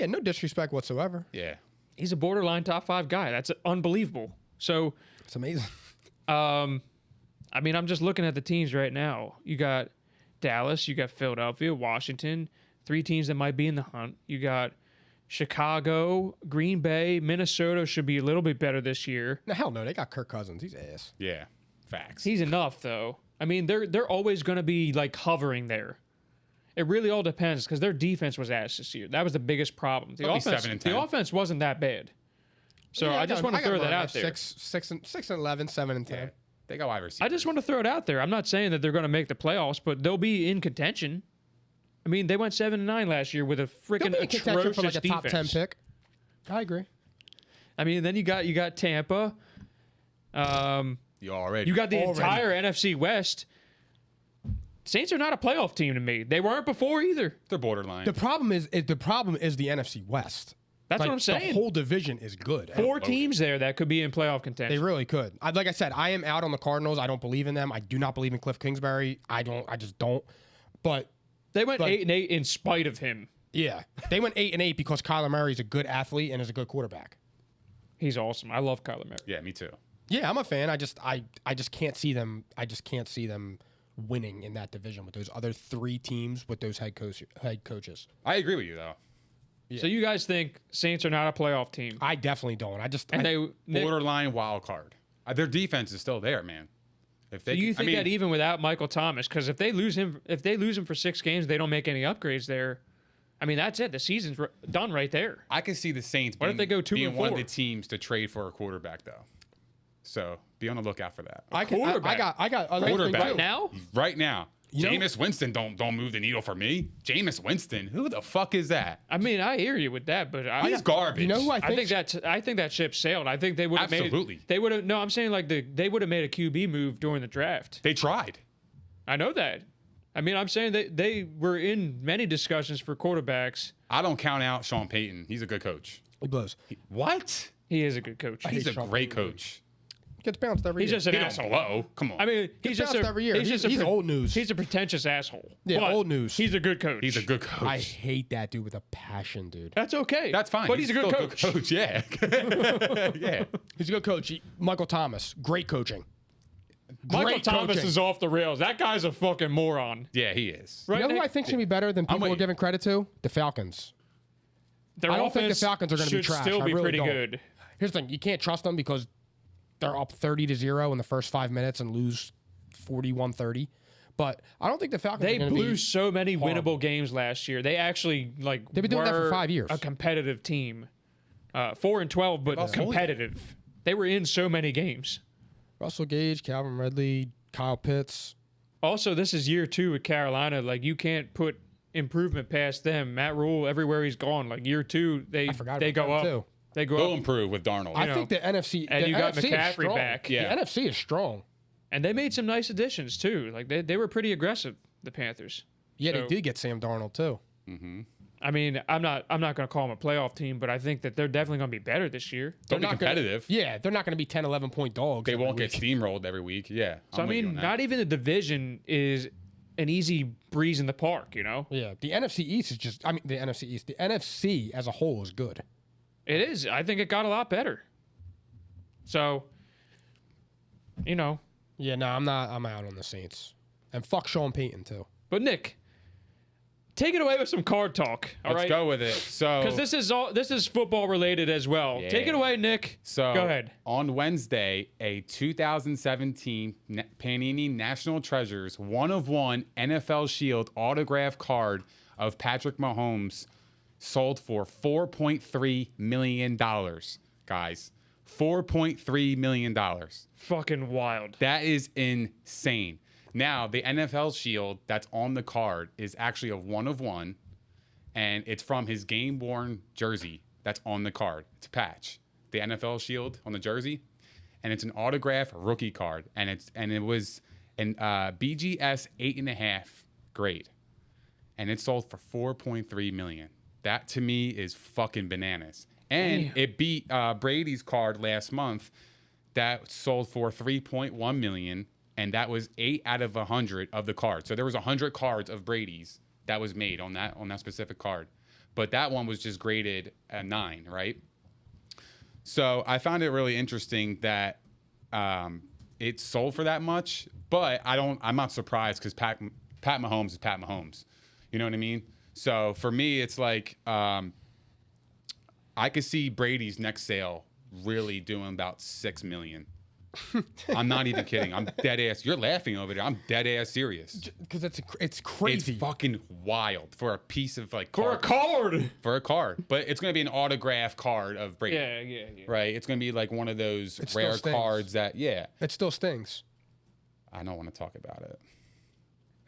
Speaker 1: no disrespect whatsoever.
Speaker 3: Yeah.
Speaker 2: He's a borderline top 5 guy. That's unbelievable. So,
Speaker 1: It's amazing.
Speaker 2: I mean, I'm just looking at the teams right now. You got Dallas, you got Philadelphia, Washington, 3 teams that might be in the hunt. You got Chicago, Green Bay, Minnesota should be a little bit better this year.
Speaker 1: No, hell no, they got Kirk Cousins. He's ass.
Speaker 3: Yeah. Facts.
Speaker 2: He's enough though. I mean, they're always going to be like hovering there. It really all depends because their defense was ass this year. That was the biggest problem. The
Speaker 3: They'll be
Speaker 2: offense,
Speaker 3: 7 and 10.
Speaker 2: the offense wasn't that bad. So
Speaker 1: Yeah,
Speaker 2: I just
Speaker 1: got-
Speaker 2: want to
Speaker 1: got
Speaker 2: throw that
Speaker 1: mine
Speaker 2: out
Speaker 1: at
Speaker 2: there.
Speaker 1: 6 and 11, 7 and 10.
Speaker 3: Yeah. They got wide receivers.
Speaker 2: I just want to throw it out there. I'm not saying that they're going to make the playoffs, but they'll be in contention. I mean, they went 7-9 last year with a
Speaker 1: They'll
Speaker 2: freaking
Speaker 1: be in contention
Speaker 2: atrocious
Speaker 1: for like a top 10
Speaker 2: defense.
Speaker 1: pick. I agree.
Speaker 2: I mean, then you got Tampa.
Speaker 3: You already.
Speaker 2: You got the
Speaker 1: Already.
Speaker 2: entire NFC West. Saints are not a playoff team to me. They weren't before either.
Speaker 3: They're borderline.
Speaker 1: The problem is the NFC West.
Speaker 2: That's
Speaker 1: Like,
Speaker 2: what I'm saying.
Speaker 1: The whole division is good.
Speaker 2: 4 teams there that could be in playoff
Speaker 1: They
Speaker 2: contention.
Speaker 1: really could. Like I said, I am out on the Cardinals. I don't believe in them. I do not believe in Cliff Kingsbury. I just don't. But
Speaker 2: They went
Speaker 1: Like-
Speaker 2: 8-8 in spite of him.
Speaker 1: yeah, they went 8-8 because Kyler Murray is a good athlete and is a good quarterback.
Speaker 2: He's awesome. I love Kyler Murray.
Speaker 3: Yeah, me too.
Speaker 1: Yeah, I'm a fan. I just can't see them. I just can't see them winning in that division with those other 3 teams with those head coaches.
Speaker 3: I agree with you though.
Speaker 2: So you guys think Saints are not a playoff team?
Speaker 1: I definitely don't.
Speaker 2: And Nick,
Speaker 3: Borderline wild card. Their defense is still there, man. If they,
Speaker 2: do you
Speaker 3: I
Speaker 2: think
Speaker 3: mean,
Speaker 2: that even without Michael Thomas, because if they lose him for 6 games, they don't make any upgrades there. I mean, that's it. The season's done right there.
Speaker 3: I can see the Saints
Speaker 2: What if
Speaker 3: being,
Speaker 2: they go 2
Speaker 3: being
Speaker 2: and
Speaker 3: one of
Speaker 2: 4?
Speaker 3: the teams to trade for a quarterback though. So be on the lookout for that.
Speaker 1: I
Speaker 2: quarterback.
Speaker 1: got other things
Speaker 3: Quarterback.
Speaker 1: too.
Speaker 2: Right now?
Speaker 3: Right now.
Speaker 1: know-
Speaker 3: Jameis Winston don't move the needle for me. Jameis Winston, who the fuck is that?
Speaker 2: I mean, I hear you with that, but
Speaker 3: He's garbage.
Speaker 1: You know who I
Speaker 2: I
Speaker 1: think?
Speaker 2: think that ship sailed. I think they would have made.
Speaker 3: Absolutely.
Speaker 2: They would have. No, I'm saying like they would have made a QB move during the draft.
Speaker 3: They tried.
Speaker 2: I know that. I mean, I'm saying they were in many discussions for quarterbacks.
Speaker 3: I don't count out Sean Payton. He's a good coach.
Speaker 1: He blows.
Speaker 3: What?
Speaker 2: He is a good coach.
Speaker 1: hate
Speaker 3: He's a
Speaker 1: Sean
Speaker 3: great
Speaker 1: Payton.
Speaker 3: coach.
Speaker 1: Gets bounced every
Speaker 2: He's
Speaker 1: year.
Speaker 2: just an
Speaker 3: He don't
Speaker 2: asshole.
Speaker 3: blow. Come on.
Speaker 2: I mean, he's just
Speaker 1: bounced
Speaker 2: a,
Speaker 1: every year.
Speaker 2: He's, just a
Speaker 1: He's
Speaker 2: pre-
Speaker 1: old news.
Speaker 2: He's a pretentious asshole.
Speaker 1: Yeah,
Speaker 2: But
Speaker 1: old news.
Speaker 2: He's a good coach.
Speaker 3: he's a good coach.
Speaker 1: I hate that dude with a passion, dude.
Speaker 2: That's okay.
Speaker 3: That's fine.
Speaker 2: But he's a good
Speaker 3: still
Speaker 2: coach.
Speaker 3: Yeah. Yeah.
Speaker 1: He's a good coach. Michael Thomas, great coaching.
Speaker 2: Michael
Speaker 1: Great
Speaker 2: Thomas
Speaker 1: coaching.
Speaker 2: is off the rails. That guy's a fucking moron.
Speaker 3: Yeah, he is.
Speaker 2: Right?
Speaker 1: You know who
Speaker 2: Nick?
Speaker 1: I think should be better than people are
Speaker 3: waiting.
Speaker 1: giving credit to? The Falcons.
Speaker 2: Their
Speaker 1: I don't think the
Speaker 2: offense
Speaker 1: Falcons are going to be
Speaker 2: should
Speaker 1: trash.
Speaker 2: still
Speaker 1: I
Speaker 2: be
Speaker 1: really
Speaker 2: pretty
Speaker 1: don't.
Speaker 2: good.
Speaker 1: Here's the thing: you can't trust them because they're up 30-0 in the first 5 minutes and lose 41-30. But I don't think the Falcons.
Speaker 2: They
Speaker 1: are gonna
Speaker 2: blew
Speaker 1: be
Speaker 2: so many
Speaker 1: horrible.
Speaker 2: winnable games last year. They actually
Speaker 1: They've been doing that for
Speaker 2: were
Speaker 1: 5 years.
Speaker 2: A competitive team, 4-12, but
Speaker 3: also won.
Speaker 2: competitive. They were in so many games.
Speaker 1: Russell Gage, Calvin Ridley, Kyle Pitts.
Speaker 2: Also, this is year 2 with Carolina. Like, you can't put improvement past them. Matt Rule, everywhere he's gone, like year 2, they
Speaker 1: forgot
Speaker 2: they
Speaker 1: about
Speaker 2: go
Speaker 1: them,
Speaker 2: up.
Speaker 1: too.
Speaker 2: They go
Speaker 3: They'll
Speaker 2: up,
Speaker 3: improve with Darnold.
Speaker 1: I
Speaker 2: know.
Speaker 1: think the NFC
Speaker 2: And
Speaker 1: the
Speaker 2: you got
Speaker 1: NFC is
Speaker 2: McCaffrey
Speaker 1: strong.
Speaker 2: back.
Speaker 3: Yeah.
Speaker 1: The NFC is strong.
Speaker 2: and they made some nice additions too. Like they were pretty aggressive, the Panthers.
Speaker 1: Yeah,
Speaker 2: So-
Speaker 1: they did get Sam Darnold too.
Speaker 2: I mean, I'm not going to call them a playoff team, but I think that they're definitely going to be better this year.
Speaker 3: They'll be
Speaker 1: not gonna-
Speaker 3: competitive.
Speaker 1: Yeah, they're not going to be 10, 11-point dogs.
Speaker 3: They
Speaker 1: every
Speaker 3: won't get
Speaker 1: week.
Speaker 3: steamrolled every week. Yeah.
Speaker 2: So I
Speaker 3: I'm with you
Speaker 2: mean,
Speaker 3: on that.
Speaker 2: not even the division is an easy breeze in the park. You know,
Speaker 1: Yeah, the NFC East is just. I mean, the NFC East, the NFC as a whole is good.
Speaker 2: it is. I think it got a lot better. So, you know,
Speaker 1: Yeah, no, I'm not. I'm out on the Saints. And fuck Sean Payton too.
Speaker 2: but Nick, take it away with some card talk. All
Speaker 3: Let's
Speaker 2: right,
Speaker 3: go with it. So
Speaker 2: because this is football related as well.
Speaker 3: Yeah.
Speaker 2: Take it away, Nick.
Speaker 3: So
Speaker 2: go ahead.
Speaker 3: On Wednesday, a 2017 Panini National Treasures 1/1 NFL Shield autograph card of Patrick Mahomes sold for $4.3 million, guys. $4.3 million.
Speaker 2: Fucking wild.
Speaker 3: That is insane. Now, the NFL Shield that's on the card is actually a 1/1, and it's from his game-worn jersey that's on the card. It's a patch. The NFL Shield on the jersey, and it's an autograph rookie card, and it was an BGS 8.5 grade, and it sold for $4.3 million. That to me is fucking bananas. And
Speaker 2: Damn.
Speaker 3: it beat Brady's card last month that sold for $3.1 million, and that was 8 out of 100 of the cards. So there was 100 cards of Brady's that was made on that specific card, but that one was just graded a 9, right? So I found it really interesting that it sold for that much, but I'm not surprised because Pat Mahomes is Pat Mahomes. You know what I mean? So for me, it's like I could see Brady's next sale really doing about $6 million. I'm not even kidding. I'm dead ass. You're laughing over there. I'm dead ass serious.
Speaker 1: Because it's crazy.
Speaker 3: It's fucking wild for a piece of like
Speaker 2: For a card.
Speaker 3: for a card, but it's gonna be an autograph card of Brady.
Speaker 2: Yeah.
Speaker 3: Right. It's gonna be like one of those
Speaker 1: It still
Speaker 3: rare
Speaker 1: stings.
Speaker 3: cards that
Speaker 1: It still stings.
Speaker 3: I don't want to talk about it.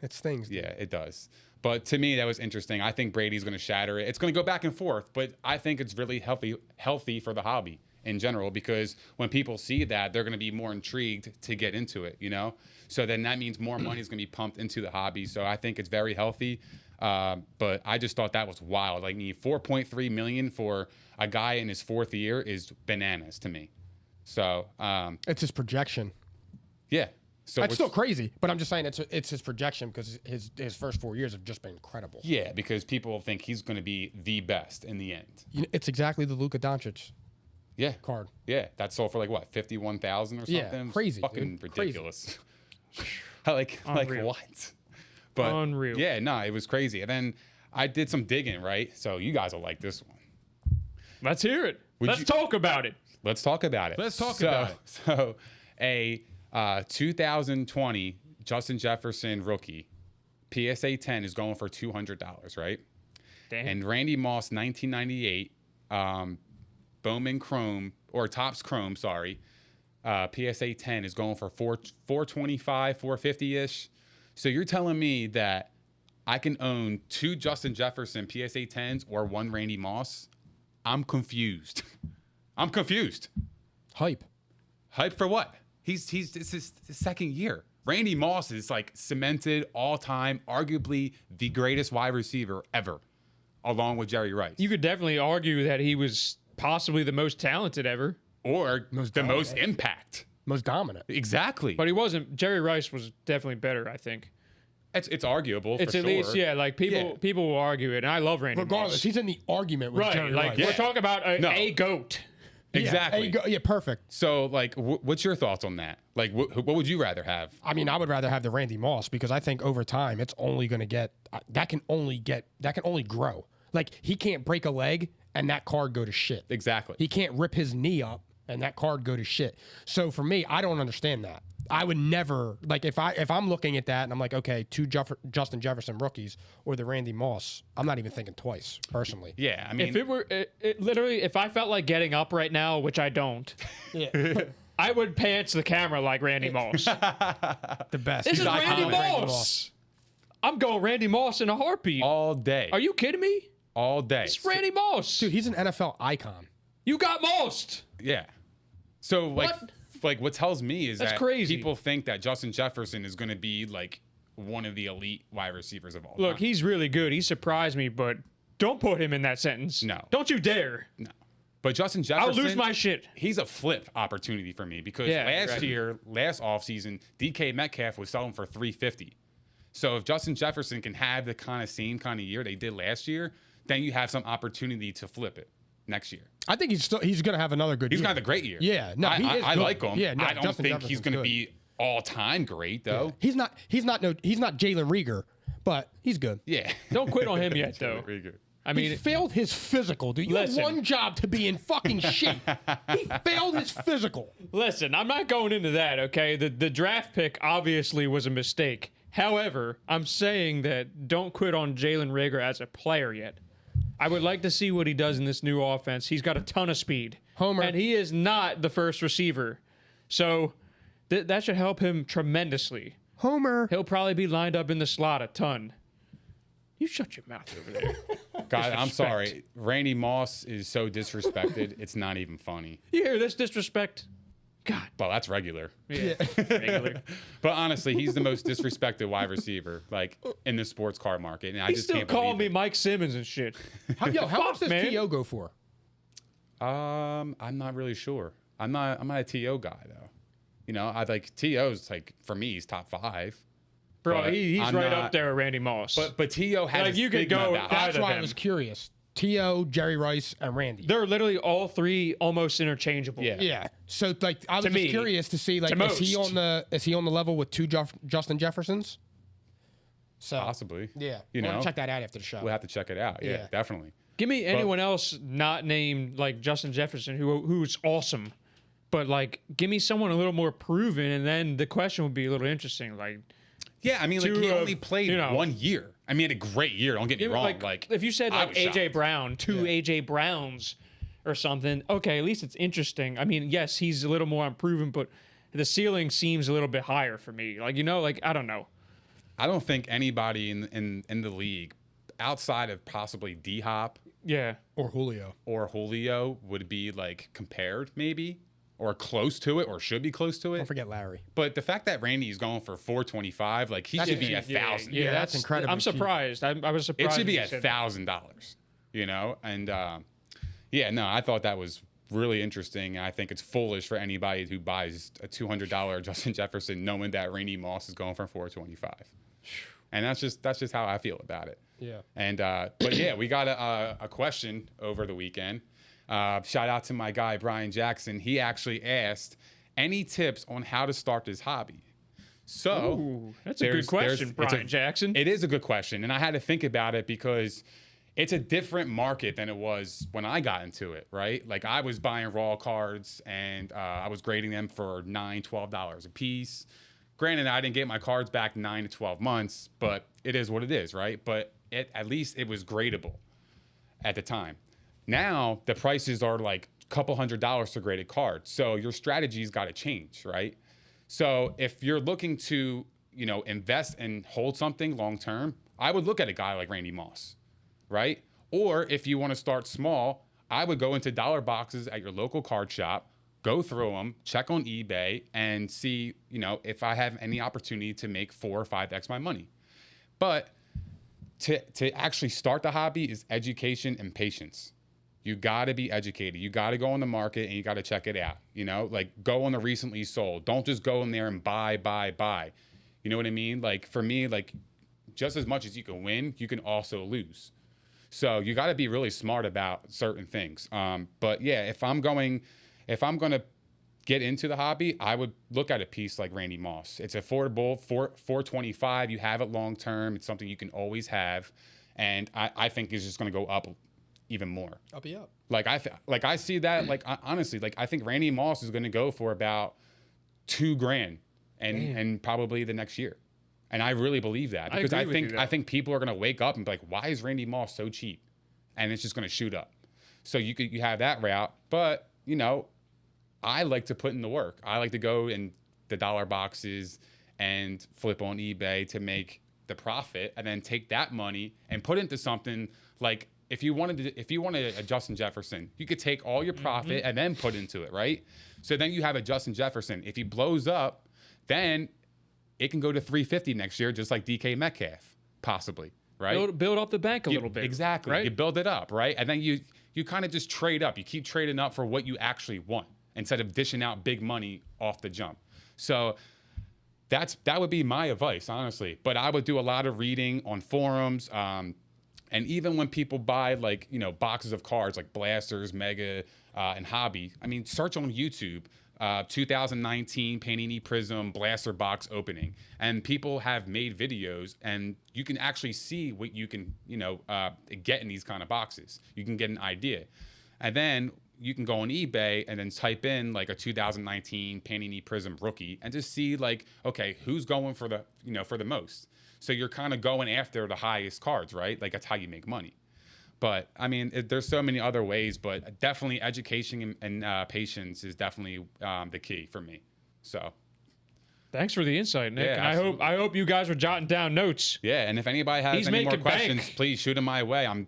Speaker 1: It stings. dude.
Speaker 3: Yeah, it does. But to me, that was interesting. I think Brady's going to shatter it. It's going to go back and forth, but I think it's really healthy for the hobby in general because when people see that, they're going to be more intrigued to get into it, you know? So then that means more money is going to be pumped into the hobby. So I think it's very healthy. But I just thought that was wild. Like, $4.3 million for a guy in his 4th year is bananas to me. So,
Speaker 1: It's his projection.
Speaker 3: yeah. So
Speaker 1: That's
Speaker 3: it's-
Speaker 1: still crazy, but I'm just saying it's his projection because his first 4 years have just been incredible.
Speaker 3: Yeah, because people think he's going to be the best in the end.
Speaker 1: You know, it's exactly the Luka Doncic
Speaker 3: Yeah.
Speaker 1: card.
Speaker 3: Yeah, that sold for like what, 51,000 or something?
Speaker 1: Yeah, crazy,
Speaker 3: fucking
Speaker 1: dude. Crazy.
Speaker 3: ridiculous. like
Speaker 2: Unreal.
Speaker 3: what? But
Speaker 2: Unreal.
Speaker 3: yeah, no, it was crazy. And then I did some digging, right? So you guys will like this one.
Speaker 2: Let's hear it. Let's
Speaker 3: you-
Speaker 2: talk about it.
Speaker 3: Let's talk about it.
Speaker 1: Let's talk about it.
Speaker 3: So a 2020 Justin Jefferson rookie PSA 10 is going for $200, right?
Speaker 2: Damn.
Speaker 3: And Randy Moss 1998 Bowman Chrome or Topps Chrome, sorry, PSA 10 is going for 425, 450-ish. So you're telling me that I can own 2 Justin Jefferson PSA 10s or 1 Randy Moss? I'm confused. I'm confused.
Speaker 1: Hype.
Speaker 3: Hype for what? This is his 2nd year. Randy Moss is like cemented all-time, arguably the greatest wide receiver ever, along with Jerry Rice.
Speaker 2: You could definitely argue that he was possibly the most talented ever.
Speaker 3: Or
Speaker 1: Most
Speaker 3: the most
Speaker 1: dominant.
Speaker 3: impact.
Speaker 1: most dominant.
Speaker 3: Exactly.
Speaker 2: But he wasn't. Jerry Rice was definitely better, I think.
Speaker 3: It's arguable.
Speaker 2: It's
Speaker 3: for
Speaker 2: at
Speaker 3: sure.
Speaker 2: least, like people will argue it, and I love Randy
Speaker 1: Regardless,
Speaker 2: Moss.
Speaker 1: he's in the argument with
Speaker 2: Right,
Speaker 1: Jerry
Speaker 2: like
Speaker 1: Rice.
Speaker 2: we're talking about a GOAT.
Speaker 3: Exactly.
Speaker 1: Yeah, perfect.
Speaker 3: So, like, what's your thoughts on that? Like, what would you rather have?
Speaker 1: I mean, I would rather have the Randy Moss because I think over time it's only going to get that can only grow. Like he can't break a leg and that card go to shit.
Speaker 3: Exactly.
Speaker 1: He can't rip his knee up and that card go to shit. So for me, I don't understand that. I would never like if I'm looking at that and I'm like, okay, two Justin Jefferson rookies or the Randy Moss. I'm not even thinking twice personally.
Speaker 3: Yeah, I mean,
Speaker 2: If it were literally, if I felt like getting up right now, which I don't,
Speaker 1: Yeah,
Speaker 2: I would pants the camera like Randy Moss.
Speaker 1: the best.
Speaker 2: This is
Speaker 1: He's
Speaker 2: Randy
Speaker 1: iconic.
Speaker 2: Moss. I'm going Randy Moss in a heartbeat.
Speaker 3: all day.
Speaker 2: Are you kidding me?
Speaker 3: all day?
Speaker 2: It's Randy Moss.
Speaker 1: Dude, he's an NFL icon.
Speaker 2: You got Mossed.
Speaker 3: Yeah. So what tells me is
Speaker 2: That's
Speaker 3: that
Speaker 2: crazy.
Speaker 3: people think that Justin Jefferson is going to be like one of the elite wide receivers of all
Speaker 2: Look,
Speaker 3: time.
Speaker 2: he's really good. He surprised me, but don't put him in that sentence.
Speaker 3: No.
Speaker 2: Don't you dare.
Speaker 3: No. But Justin Jefferson,
Speaker 2: I'll lose my shit.
Speaker 3: He's a flip opportunity for me because
Speaker 2: Yeah,
Speaker 3: last offseason, DK Metcalf was selling for $350. So if Justin Jefferson can have the same kind of year they did last year, then you have some opportunity to flip it next year.
Speaker 1: I think he's going to have another good
Speaker 3: He's
Speaker 1: year.
Speaker 3: going to have a great year.
Speaker 1: Yeah, no, he is
Speaker 3: I
Speaker 1: good.
Speaker 3: like him.
Speaker 1: Yeah, no,
Speaker 3: I don't
Speaker 1: Justin
Speaker 3: think he's
Speaker 1: Jefferson's
Speaker 3: going to
Speaker 1: good.
Speaker 3: be all-time great, though.
Speaker 1: He's not Jalen Reagor, but he's good.
Speaker 3: Yeah.
Speaker 2: Don't quit on him yet, though.
Speaker 3: Very good.
Speaker 2: I
Speaker 1: He
Speaker 2: mean,
Speaker 1: failed his physical, dude. You
Speaker 2: Listen.
Speaker 1: have one job to be in fucking shape. He failed his physical.
Speaker 2: listen, I'm not going into that, okay? The draft pick obviously was a mistake. However, I'm saying that don't quit on Jalen Reagor as a player yet. I would like to see what he does in this new offense. He's got a ton of speed.
Speaker 1: Homer.
Speaker 2: And he is not the first receiver. So that should help him tremendously.
Speaker 1: Homer.
Speaker 2: He'll probably be lined up in the slot a ton. You shut your mouth over there.
Speaker 3: God, I'm sorry. Randy Moss is so disrespected. It's not even funny.
Speaker 2: You hear this disrespect? God.
Speaker 3: Well, that's regular.
Speaker 2: Yeah. Regular.
Speaker 3: But honestly, he's the most disrespected wide receiver, like in the sports car market. And I
Speaker 2: He
Speaker 3: just
Speaker 2: still
Speaker 3: can't
Speaker 2: called me
Speaker 3: believe
Speaker 2: Mike Simmons and shit.
Speaker 1: How much does
Speaker 2: man.
Speaker 1: T.O. go for?
Speaker 3: it. I'm not really sure. I'm not a T.O. guy though. You know, I like T.O.'s like for me, he's top 5.
Speaker 2: Bro,
Speaker 3: But
Speaker 2: he's
Speaker 3: I'm
Speaker 2: right
Speaker 3: not-
Speaker 2: up there with Randy Moss.
Speaker 3: But T.O. has
Speaker 2: Like,
Speaker 3: a
Speaker 2: you could
Speaker 3: stigma
Speaker 2: go-
Speaker 3: about
Speaker 1: That's
Speaker 2: Either
Speaker 1: why I
Speaker 2: them.
Speaker 1: was curious. T.O., Jerry Rice, and Randy.
Speaker 2: They're literally all three almost interchangeable.
Speaker 3: Yeah.
Speaker 1: Yeah. So like I was
Speaker 2: To
Speaker 1: just
Speaker 2: me.
Speaker 1: curious to see like
Speaker 2: To
Speaker 1: is he
Speaker 2: most.
Speaker 1: on the level with two Justin Jeffersons? So
Speaker 3: Possibly.
Speaker 1: yeah.
Speaker 3: You
Speaker 1: We'll
Speaker 3: know,
Speaker 1: check that out after the show.
Speaker 3: we'll have to check it out. Yeah,
Speaker 1: Yeah.
Speaker 3: definitely.
Speaker 2: Give me anyone else not named like Justin Jefferson who's awesome. But like give me someone a little more proven and then the question would be a little interesting. Like
Speaker 3: Yeah, I mean, like
Speaker 2: Two
Speaker 3: he
Speaker 2: of-
Speaker 3: only played
Speaker 2: you know.
Speaker 3: 1 year. I mean, he had a great year. Don't get me wrong. Like
Speaker 2: if you said
Speaker 3: I
Speaker 2: like
Speaker 3: was
Speaker 2: AJ
Speaker 3: shocked.
Speaker 2: Brown, two AJ Browns or something, okay, at least it's interesting. I mean, yes, he's a little more unproven, but the ceiling seems a little bit higher for me. Like, like I don't know.
Speaker 3: I don't think anybody in the league outside of possibly D Hop
Speaker 2: Yeah.
Speaker 1: or Julio.
Speaker 3: or Julio would be like compared maybe or close to it or should be close to
Speaker 1: Don't
Speaker 3: it.
Speaker 1: forget Larry.
Speaker 3: But the fact that Randy is going for 425, like he should be $1,000.
Speaker 1: Yeah, that's incredibly
Speaker 2: I'm
Speaker 1: cheap.
Speaker 2: surprised. I was surprised.
Speaker 3: It should be
Speaker 2: when you said that.
Speaker 3: $1,000, you know? And yeah, no, I thought that was really interesting. I think it's foolish for anybody who buys a $200 Justin Jefferson knowing that Randy Moss is going for 425. And that's just how I feel about it.
Speaker 1: Yeah.
Speaker 3: And but yeah, we got a question over the weekend. Shout out to my guy Brian Jackson. He actually asked any tips on how to start this hobby. So
Speaker 2: Ooh, that's a good
Speaker 3: there's-
Speaker 2: question,
Speaker 3: it's
Speaker 2: Brian Jackson.
Speaker 3: It is a good question, and I had to think about it because it's a different market than it was when I got into it, right? Like I was buying raw cards and I was grading them for $9, $12 a piece. Granted, I didn't get my cards back 9 to 12 months, but it is what it is, right? But at least it was gradable at the time. Now the prices are like a couple $100s for graded cards. So your strategy's got to change, right? So if you're looking to, invest and hold something long term, I would look at a guy like Randy Moss, right? Or if you want to start small, I would go into dollar boxes at your local card shop, go through them, check on eBay, and see, if I have any opportunity to make 4 or 5x my money. But to actually start the hobby is education and patience. You got to be educated. You got to go on the market and you got to check it out. You know, like go on the recently sold. Don't just go in there and buy. You know what I mean? Like for me, like just as much as you can win, you can also lose. So you got to be really smart about certain things. But yeah, if I'm going to get into the hobby, I would look at a piece like Randy Moss. It's affordable, $425. You have it long term. It's something you can always have, and I think it's just going to go up even more.
Speaker 1: Uppy up.
Speaker 3: Like I see that. Like honestly, like I think Randy Moss is going to go for about $2,000, and probably the next year. And I really believe that because I think people are going to wake up and be like, why is Randy Moss so cheap? And it's just going to shoot up. So you have that route, but you know, I like to put in the work. I like to go in the dollar boxes and flip on eBay to make the profit, and then take that money and put into something like if you wanted a Justin Jefferson, you could take all your profit and then put into it, right? So then you have a Justin Jefferson. If he blows up, then it can go to 350 next year, just like DK Metcalf, possibly, right?
Speaker 2: Build up the bank a little bit.
Speaker 3: Exactly.
Speaker 2: Right?
Speaker 3: You build it up, right? And then you kind of just trade up. You keep trading up for what you actually want instead of dishing out big money off the jump. So that would be my advice, honestly. But I would do a lot of reading on forums. And even when people buy like, you know, boxes of cards like Blasters, Mega, and Hobby, I mean, search on YouTube, 2019 Panini Prism Blaster box opening. And people have made videos and you can actually see what you can, you know, get in these kind of boxes. You can get an idea. And then you can go on eBay and then type in like a 2019 Panini Prism rookie and just see like, okay, who's going for the, you know, for the most. So you're kind of going after the highest cards, right? Like that's how you make money. But I mean, there's so many other ways, but definitely education and patience is definitely the key for me. So.
Speaker 2: Thanks for the insight, Nick.
Speaker 3: Yeah,
Speaker 2: And I hope you guys are jotting down notes.
Speaker 3: Yeah, and if anybody has
Speaker 2: He's
Speaker 3: any more
Speaker 2: making
Speaker 3: questions,
Speaker 2: bank.
Speaker 3: please shoot them my way. I'm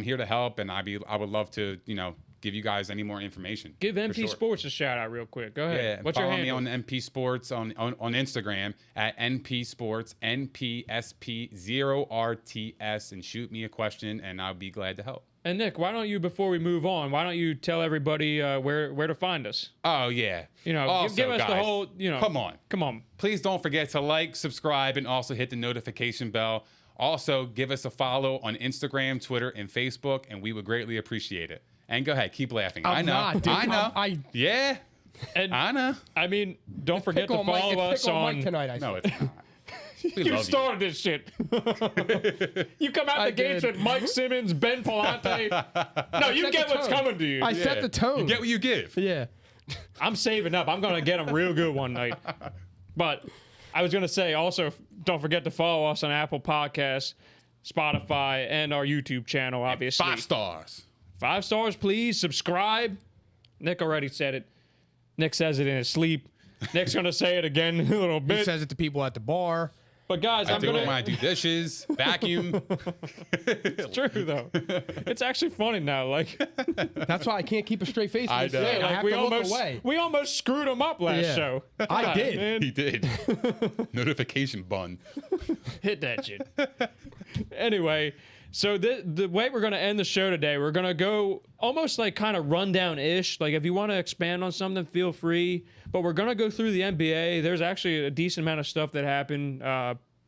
Speaker 3: here to help, and I would love to, you know, give you guys any more information.
Speaker 2: Give
Speaker 3: for
Speaker 2: MP
Speaker 3: sure.
Speaker 2: Sports a shout out real quick. Go ahead.
Speaker 3: Yeah,
Speaker 2: What's your
Speaker 3: follow me
Speaker 2: handle?
Speaker 3: on MP Sports on Instagram at NP Sports NPSP0RTS and shoot me a question, and I'll be glad to help.
Speaker 2: And Nick, why don't you, before we move on, why don't you tell everybody where to find us?
Speaker 3: Oh yeah,
Speaker 2: You know,
Speaker 3: also,
Speaker 2: give us the
Speaker 3: guys,
Speaker 2: whole. You know,
Speaker 3: come on. Please don't forget to like, subscribe, and also hit the notification bell. Also, give us a follow on Instagram, Twitter, and Facebook, and we would greatly appreciate it. And go ahead, keep laughing. I know.
Speaker 1: Not, dude.
Speaker 3: I know.
Speaker 1: I
Speaker 2: And
Speaker 3: I know.
Speaker 2: I mean, don't forget to
Speaker 1: pick on Mike-
Speaker 2: follow
Speaker 1: it's
Speaker 2: us
Speaker 1: pick on
Speaker 2: on.
Speaker 1: Mike tonight. I
Speaker 3: No,
Speaker 1: said.
Speaker 3: it's not. We
Speaker 2: You
Speaker 3: love
Speaker 2: started this shit. You come out
Speaker 1: I
Speaker 2: the gates
Speaker 1: did.
Speaker 2: with Mike Simmons, Ben Palante. No, you
Speaker 1: set
Speaker 2: get
Speaker 1: the
Speaker 2: what's
Speaker 1: tone.
Speaker 2: coming to you.
Speaker 1: I set the tone.
Speaker 3: You get what you give.
Speaker 1: Yeah.
Speaker 2: I'm saving up. I'm gonna get them real good one night. But I was gonna say also, don't forget to follow us on Apple Podcasts, Spotify, and our YouTube channel. Obviously,
Speaker 3: 5 stars.
Speaker 2: 5 stars, please. Subscribe. Nick already said it. Nick says it in his sleep. Nick's gonna say it again in a little
Speaker 1: He
Speaker 2: bit.
Speaker 1: says it to people at the bar.
Speaker 2: But guys,
Speaker 3: I
Speaker 2: I'm
Speaker 3: do it when
Speaker 2: gonna.
Speaker 3: I do dishes, vacuum.
Speaker 2: It's true though. It's actually funny now. Like,
Speaker 1: That's why I can't keep a straight face.
Speaker 3: I
Speaker 1: I
Speaker 3: know.
Speaker 1: I
Speaker 2: like
Speaker 1: have
Speaker 2: we
Speaker 1: to look
Speaker 2: almost
Speaker 1: away.
Speaker 2: we almost screwed him up last
Speaker 1: Yeah.
Speaker 2: show.
Speaker 1: I
Speaker 2: God,
Speaker 1: did.
Speaker 2: man.
Speaker 3: He did. Notification bun.
Speaker 2: Hit that shit. Anyway, so the way we're going to end the show today, we're going to go almost like kind of rundown-ish. Like if you want to expand on something, feel free. But we're going to go through the NBA. There's actually a decent amount of stuff that happened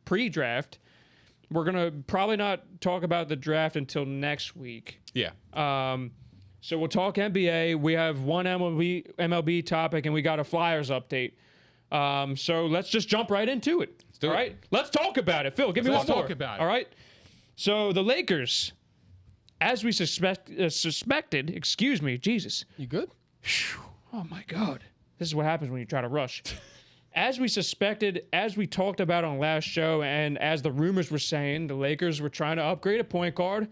Speaker 2: pre-draft. We're going to probably not talk about the draft until next week.
Speaker 3: Yeah.
Speaker 2: So we'll talk NBA. We have one MLB topic, and we got a Flyers update. So let's just jump right into it.
Speaker 3: do
Speaker 2: all
Speaker 3: it.
Speaker 2: right? Let's talk about it. Phil, give me one
Speaker 3: Let's
Speaker 2: more.
Speaker 3: talk about it.
Speaker 2: All right? So the Lakers, as we suspected, excuse me, Jesus.
Speaker 1: You good?
Speaker 2: Oh, my God. This is what happens when you try to rush. As we suspected, as we talked about on last show, and as the rumors were saying, the Lakers were trying to upgrade a point guard.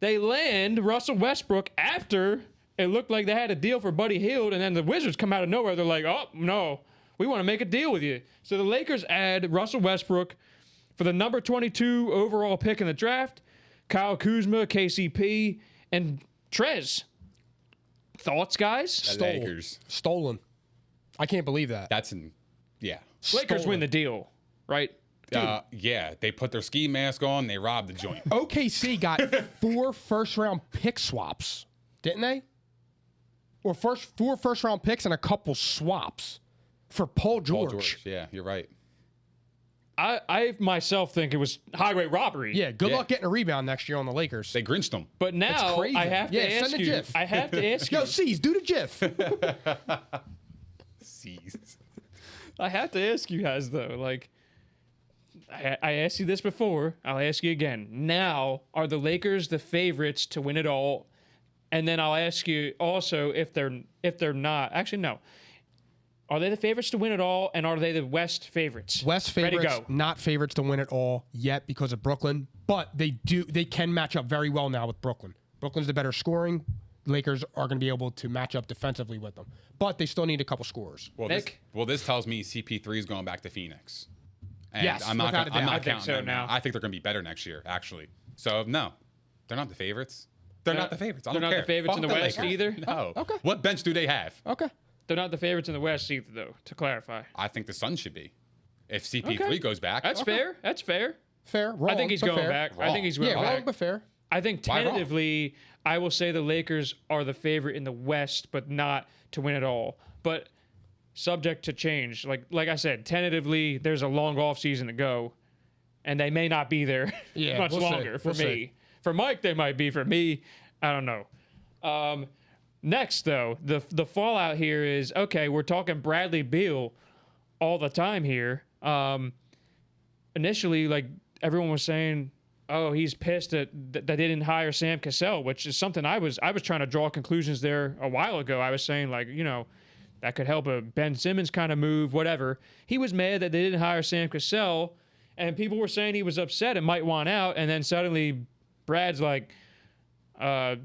Speaker 2: They land Russell Westbrook after it looked like they had a deal for Buddy Hield, and then the Wizards come out of nowhere. They're like, oh, no, we want to make a deal with you. So the Lakers add Russell Westbrook for the number 22 overall pick in the draft, Kyle Kuzma, KCP, and Trez. Thoughts, guys?
Speaker 3: The Lakers.
Speaker 1: Stolen. I can't believe that.
Speaker 3: That's in. Yeah.
Speaker 2: Lakers
Speaker 1: Stolen.
Speaker 2: win the deal, right?
Speaker 3: Yeah. They put their ski mask on. They robbed the joint.
Speaker 1: OKC got 4 first-round pick swaps. didn't they? Or four first round picks and a couple swaps for Paul George.
Speaker 3: Yeah, you're right.
Speaker 2: I myself think it was highway robbery.
Speaker 1: Yeah, good luck getting a rebound next year on the Lakers.
Speaker 3: They grinched them.
Speaker 2: But now
Speaker 1: crazy.
Speaker 2: I have to ask
Speaker 1: send a
Speaker 2: you.
Speaker 1: GIF.
Speaker 2: I have to ask you.
Speaker 1: Yo, C's, do the GIF.
Speaker 3: Jeez.
Speaker 2: I have to ask you guys though. Like, I asked you this before. I'll ask you again. Now, are the Lakers the favorites to win it all? And then I'll ask you also if they're not. Actually, no. Are they the favorites to win it all, and are they the West favorites?
Speaker 1: West
Speaker 2: Ready to
Speaker 1: favorites,
Speaker 2: go.
Speaker 1: not favorites to win it all yet because of Brooklyn, but they can match up very well now with Brooklyn. Brooklyn's the better scoring. Lakers are going to be able to match up defensively with them, but they still need a couple scorers.
Speaker 3: Well,
Speaker 2: Nick?
Speaker 3: this tells me CP3 is going back to Phoenix. And
Speaker 1: Yes,
Speaker 3: I'm not
Speaker 1: without a doubt.
Speaker 3: I'm
Speaker 1: I
Speaker 3: not
Speaker 2: think
Speaker 3: counting
Speaker 2: so
Speaker 3: them
Speaker 2: now.
Speaker 3: I think they're going to be better next year, actually. So, no, they're not the favorites. They're not the favorites. I
Speaker 2: they're
Speaker 3: don't
Speaker 2: not
Speaker 3: care.
Speaker 2: the favorites in
Speaker 3: Fuck
Speaker 2: the West
Speaker 3: Lakers.
Speaker 2: either?
Speaker 3: No.
Speaker 1: okay.
Speaker 3: What bench do they have?
Speaker 1: Okay.
Speaker 2: They're not the favorites in the West either, though, to clarify.
Speaker 3: I think the Suns should be. If CP3
Speaker 2: Okay.
Speaker 3: goes back.
Speaker 2: That's fair. That's fair.
Speaker 1: Fair. Wrong,
Speaker 2: I think he's
Speaker 1: but
Speaker 2: going
Speaker 1: fair.
Speaker 2: back. I
Speaker 3: Wrong.
Speaker 2: think he's going
Speaker 1: Yeah,
Speaker 2: back.
Speaker 1: wrong, but fair.
Speaker 2: I think
Speaker 3: Why wrong?
Speaker 2: tentatively, I will say the Lakers are the favorite in the West, but not to win it all. But subject to change. Like I said, tentatively, there's a long off season to go, and they may not be there
Speaker 1: Yeah,
Speaker 2: much
Speaker 1: we'll see.
Speaker 2: longer. For
Speaker 1: We'll
Speaker 2: me,
Speaker 1: see.
Speaker 2: for Mike, they might be. For me, I don't know. Next, though, the fallout here is okay. We're talking Bradley Beal all the time here. Initially, like everyone was saying, oh, he's pissed that they didn't hire Sam Cassell, which is something I was trying to draw conclusions there a while ago. I was saying like, that could help a Ben Simmons kind of move, whatever. He was mad that they didn't hire Sam Cassell, and people were saying he was upset and might want out, and then suddenly Brad's like, I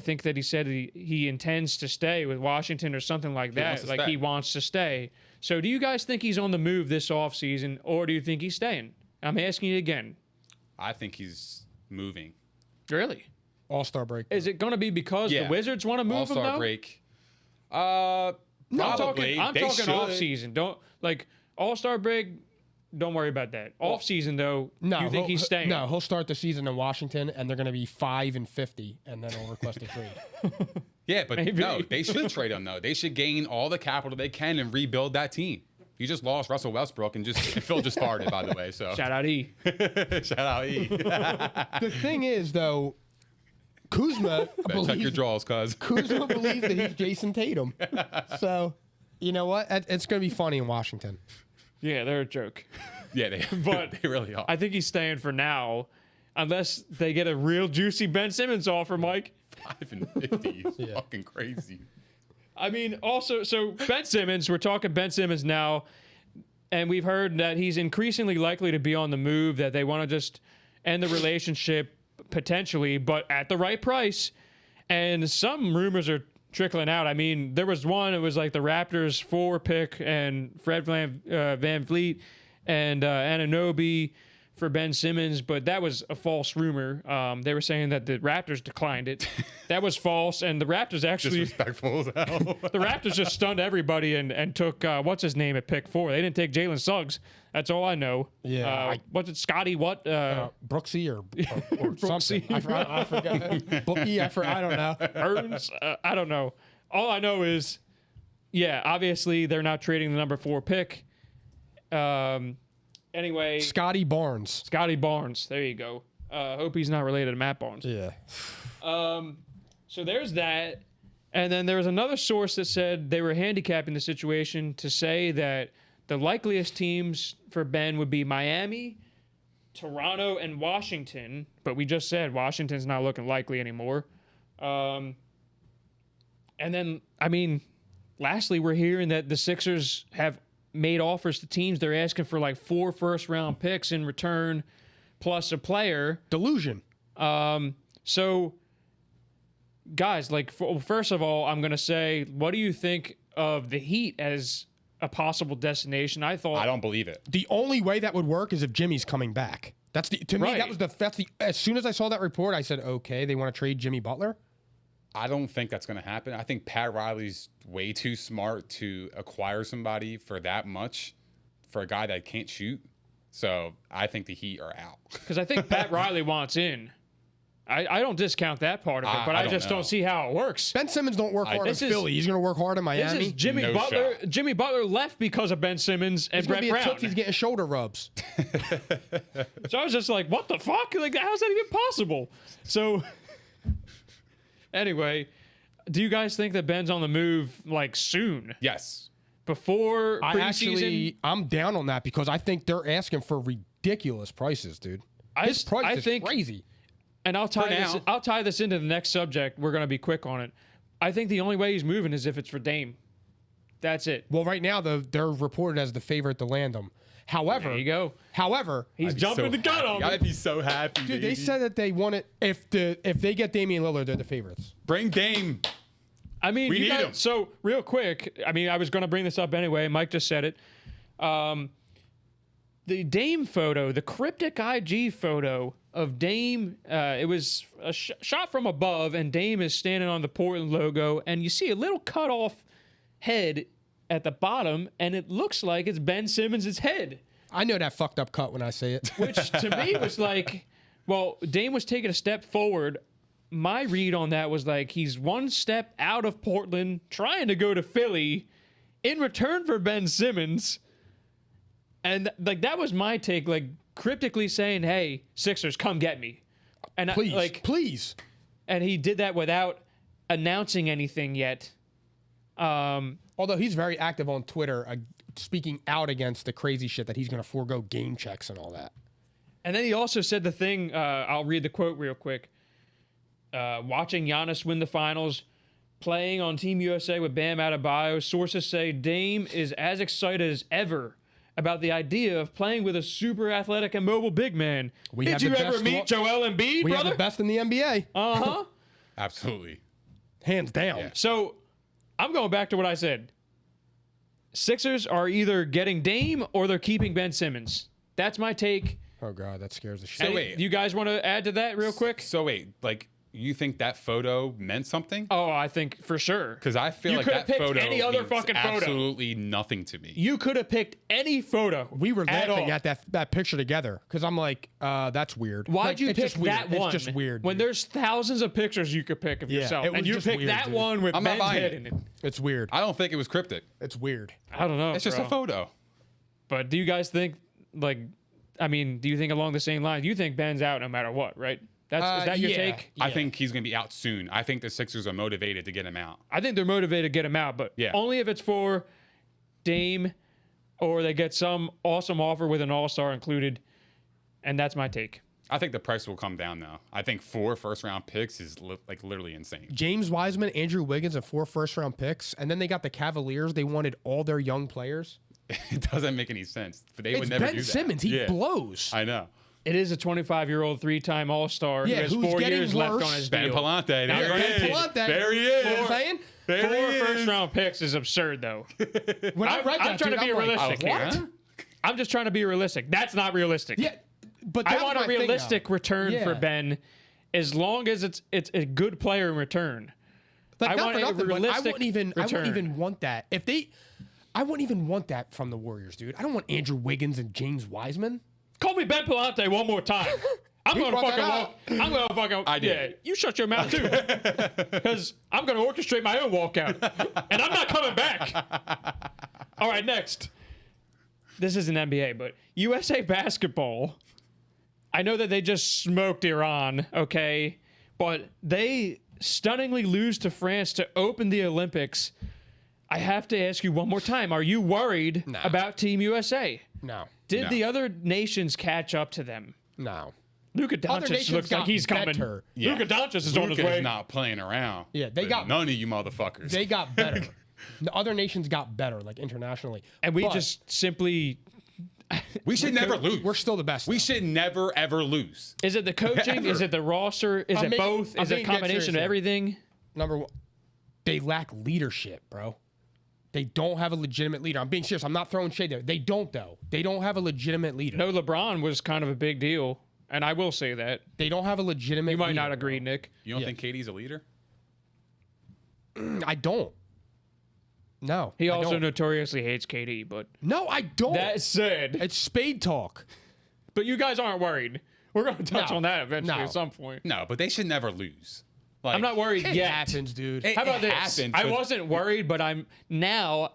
Speaker 2: think that he said he intends to stay with Washington or something like that. Like he wants to stay. So do you guys think he's on the move this offseason, or do you think he's staying? I'm asking you again.
Speaker 3: I think he's moving.
Speaker 2: Really?
Speaker 1: All-Star break.
Speaker 2: Is it going to be because the Wizards want to move him,
Speaker 3: All-Star
Speaker 2: though?
Speaker 3: break.
Speaker 2: I'm
Speaker 3: Probably.
Speaker 2: talking
Speaker 3: They should.
Speaker 2: off-season. Don't, like, All-Star break, don't worry about that. Off-season, though,
Speaker 1: No,
Speaker 2: you think he's staying?
Speaker 1: No, he'll start the season in Washington, and they're going to be 5-50, and then he'll request a trade.
Speaker 3: Yeah, but
Speaker 2: Maybe.
Speaker 3: no, they should trade him, though. They should gain all the capital they can and rebuild that team. You just lost Russell Westbrook, and Phil just farted, by the way. So
Speaker 2: Shout out E.
Speaker 3: Shout out E.
Speaker 1: The thing is, though, Kuzma
Speaker 3: Check your
Speaker 1: believes,
Speaker 3: draws, cuz.
Speaker 1: Kuzma believes that he's Jason Tatum. So, you know what? It's going to be funny in Washington.
Speaker 2: Yeah, they're a joke.
Speaker 3: Yeah,
Speaker 2: But
Speaker 3: they really are.
Speaker 2: I think he's staying for now, unless they get a real juicy Ben Simmons offer, Mike.
Speaker 3: 5-50 is fucking crazy.
Speaker 2: I mean, also, so Ben Simmons, we're talking Ben Simmons now, and we've heard that he's increasingly likely to be on the move, that they want to just end the relationship potentially, but at the right price. And some rumors are trickling out. I mean, there was one, it was like the Raptors 4 pick and Fred Van Vliet and Anunoby for Ben Simmons, but that was a false rumor. They were saying that the Raptors declined it. That was false, and the Raptors actually
Speaker 3: Disrespectful as hell.
Speaker 2: the Raptors just stunned everybody and took what's his name at pick 4. They didn't take Jalen Suggs. That's all I know.
Speaker 1: Yeah,
Speaker 2: what's it, Scotty? What?
Speaker 1: Brooksy or something. I forgot. Bookie, I don't know.
Speaker 2: Burns? I don't know. All I know is, yeah, obviously they're not trading the number 4 pick. Anyway,
Speaker 1: Scotty Barnes.
Speaker 2: Scotty Barnes. There you go. Hope he's not related to Matt Barnes.
Speaker 1: Yeah.
Speaker 2: So there's that. And then there was another source that said they were handicapping the situation to say that the likeliest teams for Ben would be Miami, Toronto, and Washington. But we just said Washington's not looking likely anymore. And then, I mean, lastly, we're hearing that the Sixers have made offers to teams. They're asking for like 4 first-round picks in return plus a player.
Speaker 1: Delusion.
Speaker 2: So, guys, like, first of all, I'm going to say, what do you think of the Heat as a possible destination? I don't
Speaker 3: believe it.
Speaker 1: The only way that would work is if Jimmy's coming back. To me,
Speaker 2: Right.
Speaker 1: that's the as soon as I saw that report, I said, okay, they want to trade Jimmy Butler.
Speaker 3: I don't think that's going to happen. I think Pat Riley's way too smart to acquire somebody for that much for a guy that can't shoot. So I think the Heat are out.
Speaker 2: because I think Pat Riley wants in. I don't discount that part of it, but I just don't see how it works.
Speaker 1: Ben Simmons don't work hard in
Speaker 2: This is-
Speaker 1: Philly. He's going to work hard in
Speaker 2: This
Speaker 1: Miami.
Speaker 2: is Jimmy
Speaker 3: No
Speaker 2: Butler.
Speaker 3: shot.
Speaker 2: Jimmy Butler left because of Ben Simmons and
Speaker 1: He's going
Speaker 2: Brett
Speaker 1: to be a
Speaker 2: Brown.
Speaker 1: took. He's getting shoulder rubs.
Speaker 2: So I was just like, what the fuck? Like, how's that even possible? So, anyway, do you guys think that Ben's on the move, like, soon?
Speaker 3: Yes.
Speaker 2: Before preseason?
Speaker 1: I'm down on that because I think they're asking for ridiculous prices, dude. His price is crazy.
Speaker 2: And I'll tie this into the next subject. We're going to be quick on it. I think the only way he's moving is if it's for Dame. That's it.
Speaker 1: Well, right now they're reported as the favorite to land him. However,
Speaker 2: There you go.
Speaker 1: However,
Speaker 2: He's jumping the gun on me.
Speaker 3: I'd be so happy,
Speaker 1: dude,
Speaker 3: baby.
Speaker 1: they said that they want it if they get Damian Lillard, they're the favorites.
Speaker 3: Bring Dame.
Speaker 2: I mean,
Speaker 3: We
Speaker 2: you
Speaker 3: need
Speaker 2: guys,
Speaker 3: him.
Speaker 2: so real quick, I mean, I was going to bring this up anyway. Mike just said it. The Dame photo, the cryptic IG photo of Dame, it was a shot from above, and Dame is standing on the Portland logo, and you see a little cut off head at the bottom, and it looks like it's Ben Simmons' head,
Speaker 1: I know that fucked up cut when I say it.
Speaker 2: which to me was like, well, Dame was taking a step forward. My read on that was like he's one step out of Portland, trying to go to Philly in return for Ben Simmons. And like that was my take, like cryptically saying, "Hey, Sixers, come get me." And
Speaker 1: Please, please.
Speaker 2: and he did that without announcing anything yet.
Speaker 1: Although he's very active on Twitter, speaking out against the crazy shit that he's going to forego game checks and all that.
Speaker 2: And then he also said the thing. I'll read the quote real quick. Watching Giannis win the finals, playing on Team USA with Bam Adebayo, sources say Dame is as excited as ever about the idea of playing with a super athletic and mobile big man.
Speaker 1: We
Speaker 2: Did
Speaker 1: have
Speaker 2: you
Speaker 1: the
Speaker 2: ever
Speaker 1: best
Speaker 2: meet Joel Embiid,
Speaker 1: We
Speaker 2: brother?
Speaker 1: have the best in the NBA,
Speaker 2: Uh-huh.
Speaker 3: Absolutely.
Speaker 1: hands down.
Speaker 2: So I'm going back to what I said. Sixers are either getting Dame or they're keeping Ben Simmons. That's my take.
Speaker 1: Oh god, that scares the shit.
Speaker 3: So wait.
Speaker 2: Do you guys want to add to that real quick?
Speaker 3: So wait, like you think that photo meant something?
Speaker 2: Oh, I think for sure.
Speaker 3: Because I feel
Speaker 2: You
Speaker 3: like
Speaker 2: could
Speaker 3: that
Speaker 2: have picked
Speaker 3: photo
Speaker 2: any other
Speaker 3: means
Speaker 2: fucking photo.
Speaker 3: absolutely nothing to me.
Speaker 2: You could have picked any photo.
Speaker 1: We were
Speaker 2: at
Speaker 1: laughing
Speaker 2: all.
Speaker 1: at that picture together because I'm like, that's weird.
Speaker 2: Why'd
Speaker 1: Like,
Speaker 2: you
Speaker 1: it's
Speaker 2: pick
Speaker 1: just weird.
Speaker 2: that one?
Speaker 1: It's just weird.
Speaker 2: When
Speaker 1: dude.
Speaker 2: there's thousands of pictures you could pick of
Speaker 1: Yeah,
Speaker 2: yourself,
Speaker 1: it was
Speaker 2: and you
Speaker 1: just
Speaker 2: picked
Speaker 1: weird,
Speaker 2: that
Speaker 1: dude.
Speaker 2: one with
Speaker 3: I'm not
Speaker 2: Ben's
Speaker 3: buying
Speaker 2: head
Speaker 3: it.
Speaker 2: in it.
Speaker 1: It's weird.
Speaker 3: I don't think it was cryptic.
Speaker 1: It's weird.
Speaker 2: I don't know.
Speaker 3: It's just a
Speaker 2: bro.
Speaker 3: photo.
Speaker 2: But do you guys think, like, I mean, do you think along the same lines? You think Ben's out no matter what, right? Is that your
Speaker 1: yeah.
Speaker 2: take?
Speaker 3: I think he's going to be out soon. I think the Sixers are motivated to get him out.
Speaker 2: I think they're motivated to get him out, but
Speaker 3: Yeah.
Speaker 2: only if it's for Dame or they get some awesome offer with an all-star included. And that's my take.
Speaker 3: I think the price will come down though. I think 4 first-round picks is like literally insane.
Speaker 1: James Wiseman, Andrew Wiggins, and 4 first-round picks, and then they got the Cavaliers. They wanted all their young players.
Speaker 3: It doesn't make any sense. But they
Speaker 1: It's
Speaker 3: would never
Speaker 1: Ben
Speaker 3: do that.
Speaker 1: Simmons. He
Speaker 3: Yeah.
Speaker 1: blows.
Speaker 3: I know.
Speaker 2: It is a 25-year-old, 3-time All-Star
Speaker 1: Yeah,
Speaker 2: who has
Speaker 1: who's
Speaker 2: 4
Speaker 1: getting
Speaker 2: years left
Speaker 1: worse.
Speaker 2: on his
Speaker 3: Ben
Speaker 2: deal.
Speaker 3: Palante. There
Speaker 2: Now,
Speaker 3: he
Speaker 2: granted,
Speaker 3: is.
Speaker 1: Palante.
Speaker 3: There he
Speaker 1: You know what I'm
Speaker 3: is.
Speaker 1: saying?
Speaker 3: There he
Speaker 2: 4
Speaker 3: is.
Speaker 2: first-round picks is absurd, though.
Speaker 1: When I read
Speaker 2: I'm
Speaker 1: that,
Speaker 2: trying
Speaker 1: dude,
Speaker 2: to be
Speaker 1: I'm like,
Speaker 2: realistic here.
Speaker 1: what?
Speaker 3: Huh?
Speaker 2: I'm just trying to be realistic. That's not realistic.
Speaker 1: Yeah, but that
Speaker 2: I
Speaker 1: was
Speaker 2: want a
Speaker 1: my thing, though.
Speaker 2: realistic return for
Speaker 1: Yeah.
Speaker 2: Ben, as long as it's a good player in return.
Speaker 1: Like,
Speaker 2: I
Speaker 1: not
Speaker 2: want
Speaker 1: for
Speaker 2: a
Speaker 1: nothing, but I
Speaker 2: realistic
Speaker 1: wouldn't even
Speaker 2: return.
Speaker 1: want that. I wouldn't even want that from the Warriors, dude. I don't want Andrew Wiggins and James Wiseman.
Speaker 2: Call me Ben Palante one more time. I'm gonna
Speaker 1: brought that
Speaker 2: fucking
Speaker 1: up.
Speaker 2: walk. I'm gonna fucking.
Speaker 3: I did.
Speaker 2: Yeah, you shut your mouth too, because I'm gonna orchestrate my own walkout, and I'm not coming back. All right, next. This isn't NBA, but USA basketball. I know that they just smoked Iran, okay, but they stunningly lose to France to open the Olympics. I have to ask you one more time: are you worried about Team USA?
Speaker 1: No,
Speaker 2: Did
Speaker 3: No.
Speaker 2: the other nations catch up to them?
Speaker 1: no.
Speaker 2: Luka
Speaker 1: Other
Speaker 2: Doncic
Speaker 1: nations
Speaker 2: looks like
Speaker 1: got
Speaker 2: he's coming.
Speaker 1: better.
Speaker 3: Yeah.
Speaker 2: Luka Doncic is on his
Speaker 3: Luka
Speaker 2: way.
Speaker 3: is not playing around.
Speaker 1: Yeah, they
Speaker 3: with
Speaker 1: got-
Speaker 3: none of you motherfuckers.
Speaker 1: They got better. The other nations got better, like internationally.
Speaker 2: And we
Speaker 1: But
Speaker 2: just simply.
Speaker 3: we should never lose.
Speaker 1: we're still the best.
Speaker 3: We
Speaker 1: though.
Speaker 3: should never ever lose.
Speaker 2: Is it the coaching?
Speaker 3: Ever.
Speaker 2: Is it the roster? Is
Speaker 1: I'm
Speaker 2: it
Speaker 1: making-
Speaker 2: both?
Speaker 1: I'm
Speaker 2: Is it a
Speaker 1: being dead
Speaker 2: combination
Speaker 1: serious
Speaker 2: of
Speaker 1: here.
Speaker 2: everything?
Speaker 1: Number one, they lack leadership, bro. They don't have a legitimate leader. I'm being serious. I'm not throwing shade there. They don't, though. They don't have a legitimate leader.
Speaker 2: No, LeBron was kind of a big deal. And I will say that.
Speaker 1: They don't have a legitimate
Speaker 2: You might
Speaker 1: leader,
Speaker 2: not agree,
Speaker 1: bro.
Speaker 2: Nick.
Speaker 3: You don't
Speaker 1: Yeah.
Speaker 3: think KD's a leader?
Speaker 1: I don't. No.
Speaker 2: He
Speaker 1: I
Speaker 2: also
Speaker 1: don't.
Speaker 2: notoriously hates KD, but
Speaker 1: No, I don't.
Speaker 2: that said,
Speaker 1: It's spade talk.
Speaker 2: but you guys aren't worried. We're going to touch
Speaker 1: No.
Speaker 2: on that eventually
Speaker 1: No.
Speaker 2: at some point.
Speaker 3: No, but they should never lose. Like,
Speaker 2: I'm not worried
Speaker 1: It
Speaker 2: yet.
Speaker 1: happens, dude.
Speaker 3: It-
Speaker 2: How about
Speaker 3: it
Speaker 2: this?
Speaker 3: happens,
Speaker 2: I
Speaker 3: but-
Speaker 2: wasn't worried, but I'm now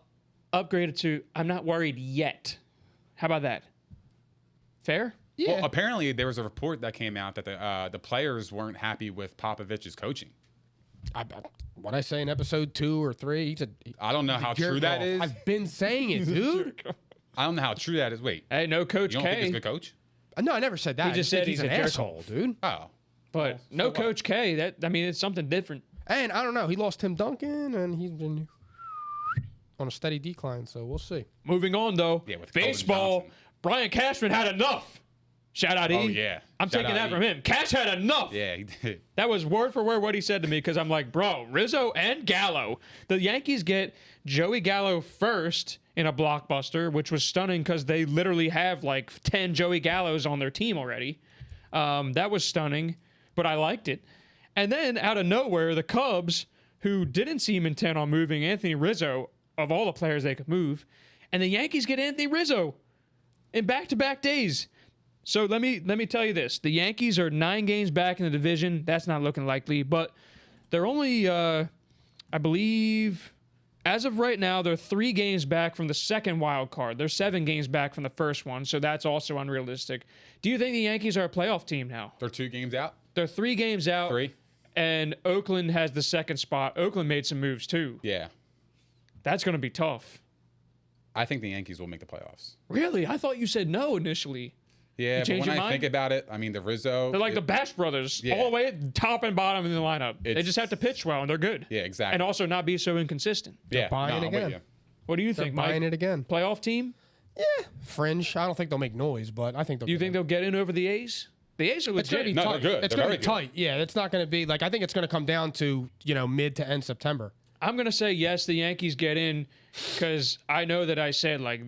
Speaker 2: upgraded to I'm not worried yet. How about that? Fair?
Speaker 1: yeah.
Speaker 3: Well, apparently there was a report that came out that the players weren't happy with Popovich's coaching.
Speaker 1: What I say in episode 2 or 3,
Speaker 3: I don't know how true that is.
Speaker 1: I've been saying it, dude.
Speaker 3: I don't know how true that is. Wait,
Speaker 2: Hey, no Coach
Speaker 3: you don't think he's a
Speaker 2: K.
Speaker 3: good coach?
Speaker 1: No, I never said that.
Speaker 2: He just
Speaker 1: I
Speaker 2: said
Speaker 1: think
Speaker 2: he's
Speaker 1: an
Speaker 2: a jerk
Speaker 1: asshole, dude.
Speaker 3: Oh,
Speaker 2: But no
Speaker 3: so what?
Speaker 2: Coach K. It's something different.
Speaker 1: And I don't know. He lost Tim Duncan, and he's been on a steady decline. So we'll see.
Speaker 2: Moving on, though.
Speaker 3: Yeah, with Colin
Speaker 2: Baseball.
Speaker 3: Johnson.
Speaker 2: Brian Cashman had enough. Shout out E.
Speaker 3: Oh, yeah.
Speaker 2: I'm
Speaker 3: Shout
Speaker 2: taking
Speaker 3: out
Speaker 2: that
Speaker 3: E.
Speaker 2: from him. Cash had enough.
Speaker 3: yeah, he did.
Speaker 2: That was word for word what he said to me because I'm like, bro, Rizzo and Gallo. The Yankees get Joey Gallo first in a blockbuster, which was stunning because they literally have like 10 Joey Gallos on their team already. That was stunning, but I liked it. And then out of nowhere, the Cubs, who didn't seem intent on moving Anthony Rizzo, of all the players they could move, and the Yankees get Anthony Rizzo in back-to-back days. So let me tell you this: the Yankees are 9 games back in the division. That's not looking likely, but they're only, I believe, as of right now, they're 3 games back from the second wild card. They're 7 games back from the first one, so that's also unrealistic. Do you think the Yankees are a playoff team now?
Speaker 3: They're 2 games out.
Speaker 2: They're 3 games out.
Speaker 3: 3.
Speaker 2: And Oakland has the second spot. Oakland made some moves too.
Speaker 3: Yeah,
Speaker 2: That's going to be tough.
Speaker 3: I think the Yankees will make the playoffs.
Speaker 2: Really? I thought you said no initially.
Speaker 3: Yeah, but
Speaker 2: changed
Speaker 3: when
Speaker 2: your
Speaker 3: I
Speaker 2: mind?
Speaker 3: think about it, I mean the Rizzo.
Speaker 2: They're like the Bash Brothers,
Speaker 3: Yeah.
Speaker 2: all the way at top and bottom in the lineup. They
Speaker 3: It's-
Speaker 2: just have to pitch well, and they're good.
Speaker 3: Yeah, exactly.
Speaker 2: And also not be so inconsistent.
Speaker 3: yeah,
Speaker 1: buying
Speaker 3: no,
Speaker 1: it
Speaker 3: I'm with
Speaker 1: again.
Speaker 3: you.
Speaker 2: What do you
Speaker 1: They're
Speaker 2: think,
Speaker 1: buying
Speaker 2: Mike?
Speaker 1: it again.
Speaker 2: Playoff team?
Speaker 1: Fringe. I don't think they'll make noise, but I think they'll.
Speaker 2: You think they'll get in over the A's? The A's are
Speaker 1: it's going to
Speaker 2: legit.
Speaker 1: be
Speaker 3: No,
Speaker 1: tight?
Speaker 3: they're good.
Speaker 1: It's
Speaker 3: They're
Speaker 1: going to be
Speaker 3: very
Speaker 1: tight. Yeah, it's not going to be like. I think it's going to come down to mid to end September.
Speaker 2: I'm going to say yes, the Yankees get in because I know that I said like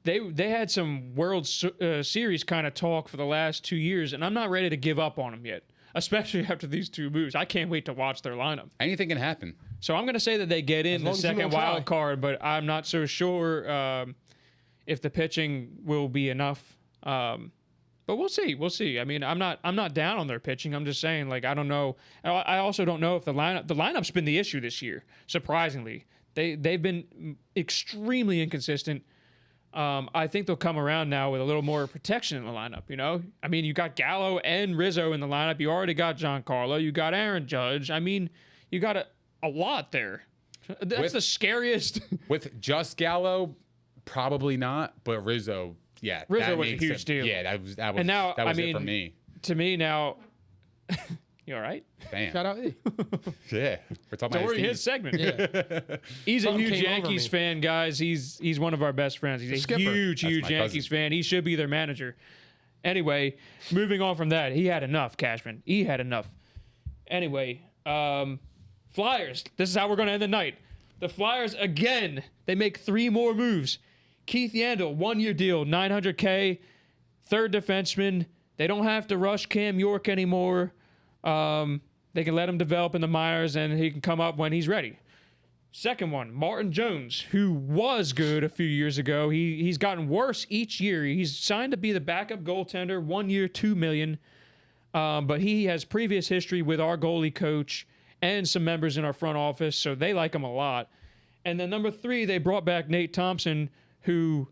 Speaker 2: they had some World Series kind of talk for the last 2 years, and I'm not ready to give up on them yet, especially after these 2 moves. I can't wait to watch their lineup.
Speaker 3: Anything can happen.
Speaker 2: So I'm going to say that they get in the
Speaker 1: long as you
Speaker 2: second
Speaker 1: don't try.
Speaker 2: wild card, but I'm not so sure if the pitching will be enough. But we'll see. We'll see. I mean, I'm not down on their pitching. I'm just saying, like, I don't know. I also don't know if the lineup's been the issue this year. Surprisingly, they've been extremely inconsistent. I think they'll come around now with a little more protection in the lineup. You know, I mean, you got Gallo and Rizzo in the lineup. You already got Giancarlo. You got Aaron Judge. I mean, you got a lot there. That's the scariest.
Speaker 3: With just Gallo, probably not. But Rizzo, yeah,
Speaker 2: Rizzo
Speaker 3: that
Speaker 2: was a
Speaker 3: makes
Speaker 2: huge
Speaker 3: it-
Speaker 2: deal.
Speaker 3: Yeah, that was
Speaker 2: And now,
Speaker 3: that was
Speaker 2: I
Speaker 3: it for
Speaker 2: mean,
Speaker 3: me.
Speaker 2: To me now, you all right?
Speaker 3: Damn.
Speaker 1: Shout out E.
Speaker 3: Yeah, we're talking
Speaker 2: Don't
Speaker 3: about
Speaker 2: worry, his
Speaker 3: his
Speaker 2: segment.
Speaker 1: Yeah.
Speaker 2: He's a
Speaker 1: Something
Speaker 2: huge
Speaker 1: came over
Speaker 2: Yankees
Speaker 1: me.
Speaker 2: fan, guys. He's one of our best friends. He's a
Speaker 1: Skipper.
Speaker 2: huge
Speaker 3: That's my
Speaker 2: Yankees
Speaker 3: cousin.
Speaker 2: fan. He should be their manager. Anyway, moving on from that, he had enough, Cashman. He had enough. Anyway, Flyers. This is how we're going to end the night. The Flyers, again, they make 3 more moves. Keith Yandel, 1-year deal, $900K, third defenseman. They don't have to rush Cam York anymore. They can let him develop in the minors, and he can come up when he's ready. Second one, Martin Jones, who was good a few years ago. He's gotten worse each year. He's signed to be the backup goaltender, 1 year, $2 million. But he has previous history with our goalie coach and some members in our front office, so they like him a lot. And then number 3, they brought back Nate Thompson, who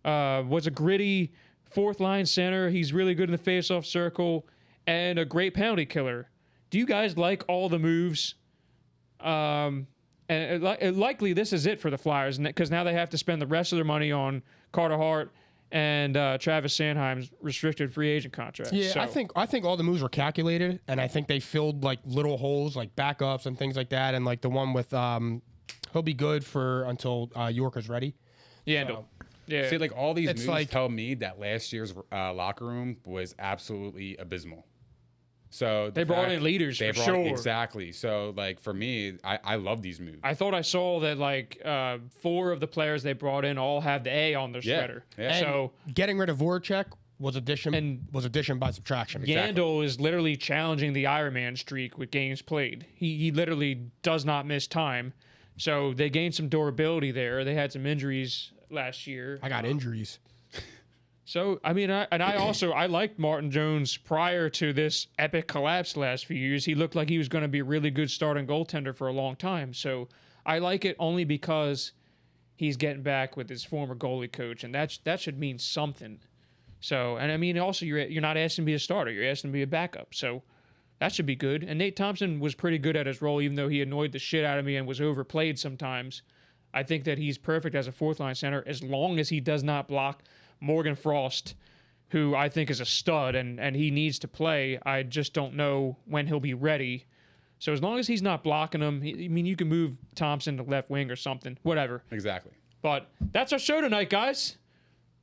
Speaker 2: was a gritty fourth-line center. He's really good in the face-off circle and a great penalty killer. Do you guys like all the moves? And likely this is it for the Flyers because now they have to spend the rest of their money on Carter Hart and Travis Sanheim's restricted free agent contract.
Speaker 1: Yeah,
Speaker 2: So,
Speaker 1: I think all the moves were calculated, and I think they filled like little holes, like backups and things like that, and like the one with he'll be good for until Yorker's ready.
Speaker 2: Yandel. Yeah.
Speaker 3: See, like all these
Speaker 1: It's
Speaker 3: moves
Speaker 1: like-
Speaker 3: tell me that last year's locker room was absolutely abysmal. So
Speaker 2: They brought in leaders for sure.
Speaker 3: Exactly. So like for me, I love these moves.
Speaker 2: I thought I saw that like 4 of the players they brought in all have the A on their
Speaker 3: Yeah,
Speaker 2: sweater.
Speaker 3: yeah.
Speaker 2: So
Speaker 1: Getting rid of Voracek was addition
Speaker 2: And-
Speaker 1: by subtraction.
Speaker 2: Yandel is literally challenging the Ironman streak with games played. He literally does not miss time. So they gained some durability there. They had some injuries last year.
Speaker 1: I got injuries.
Speaker 2: So, I mean, I liked Martin Jones prior to this epic collapse the last few years. He looked like he was going to be a really good starting goaltender for a long time. So I like it only because he's getting back with his former goalie coach, and that should mean something. So, and I mean, also, you're not asking to be a starter. You're asking to be a backup. So that should be good. And Nate Thompson was pretty good at his role, even though he annoyed the shit out of me and was overplayed sometimes. I think that he's perfect as a fourth-line center as long as he does not block Morgan Frost, who I think is a stud, and he needs to play. I just don't know when he'll be ready. So as long as he's not blocking him, you can move Thompson to left wing or something, whatever.
Speaker 3: Exactly.
Speaker 2: But that's our show tonight, guys.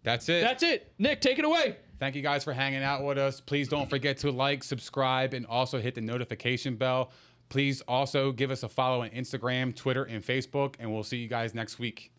Speaker 3: That's it.
Speaker 2: That's it. Nick, take it away.
Speaker 3: Thank you guys for hanging out with us. Please don't forget to like, subscribe, and also hit the notification bell. Please also give us a follow on Instagram, Twitter, and Facebook, and we'll see you guys next week.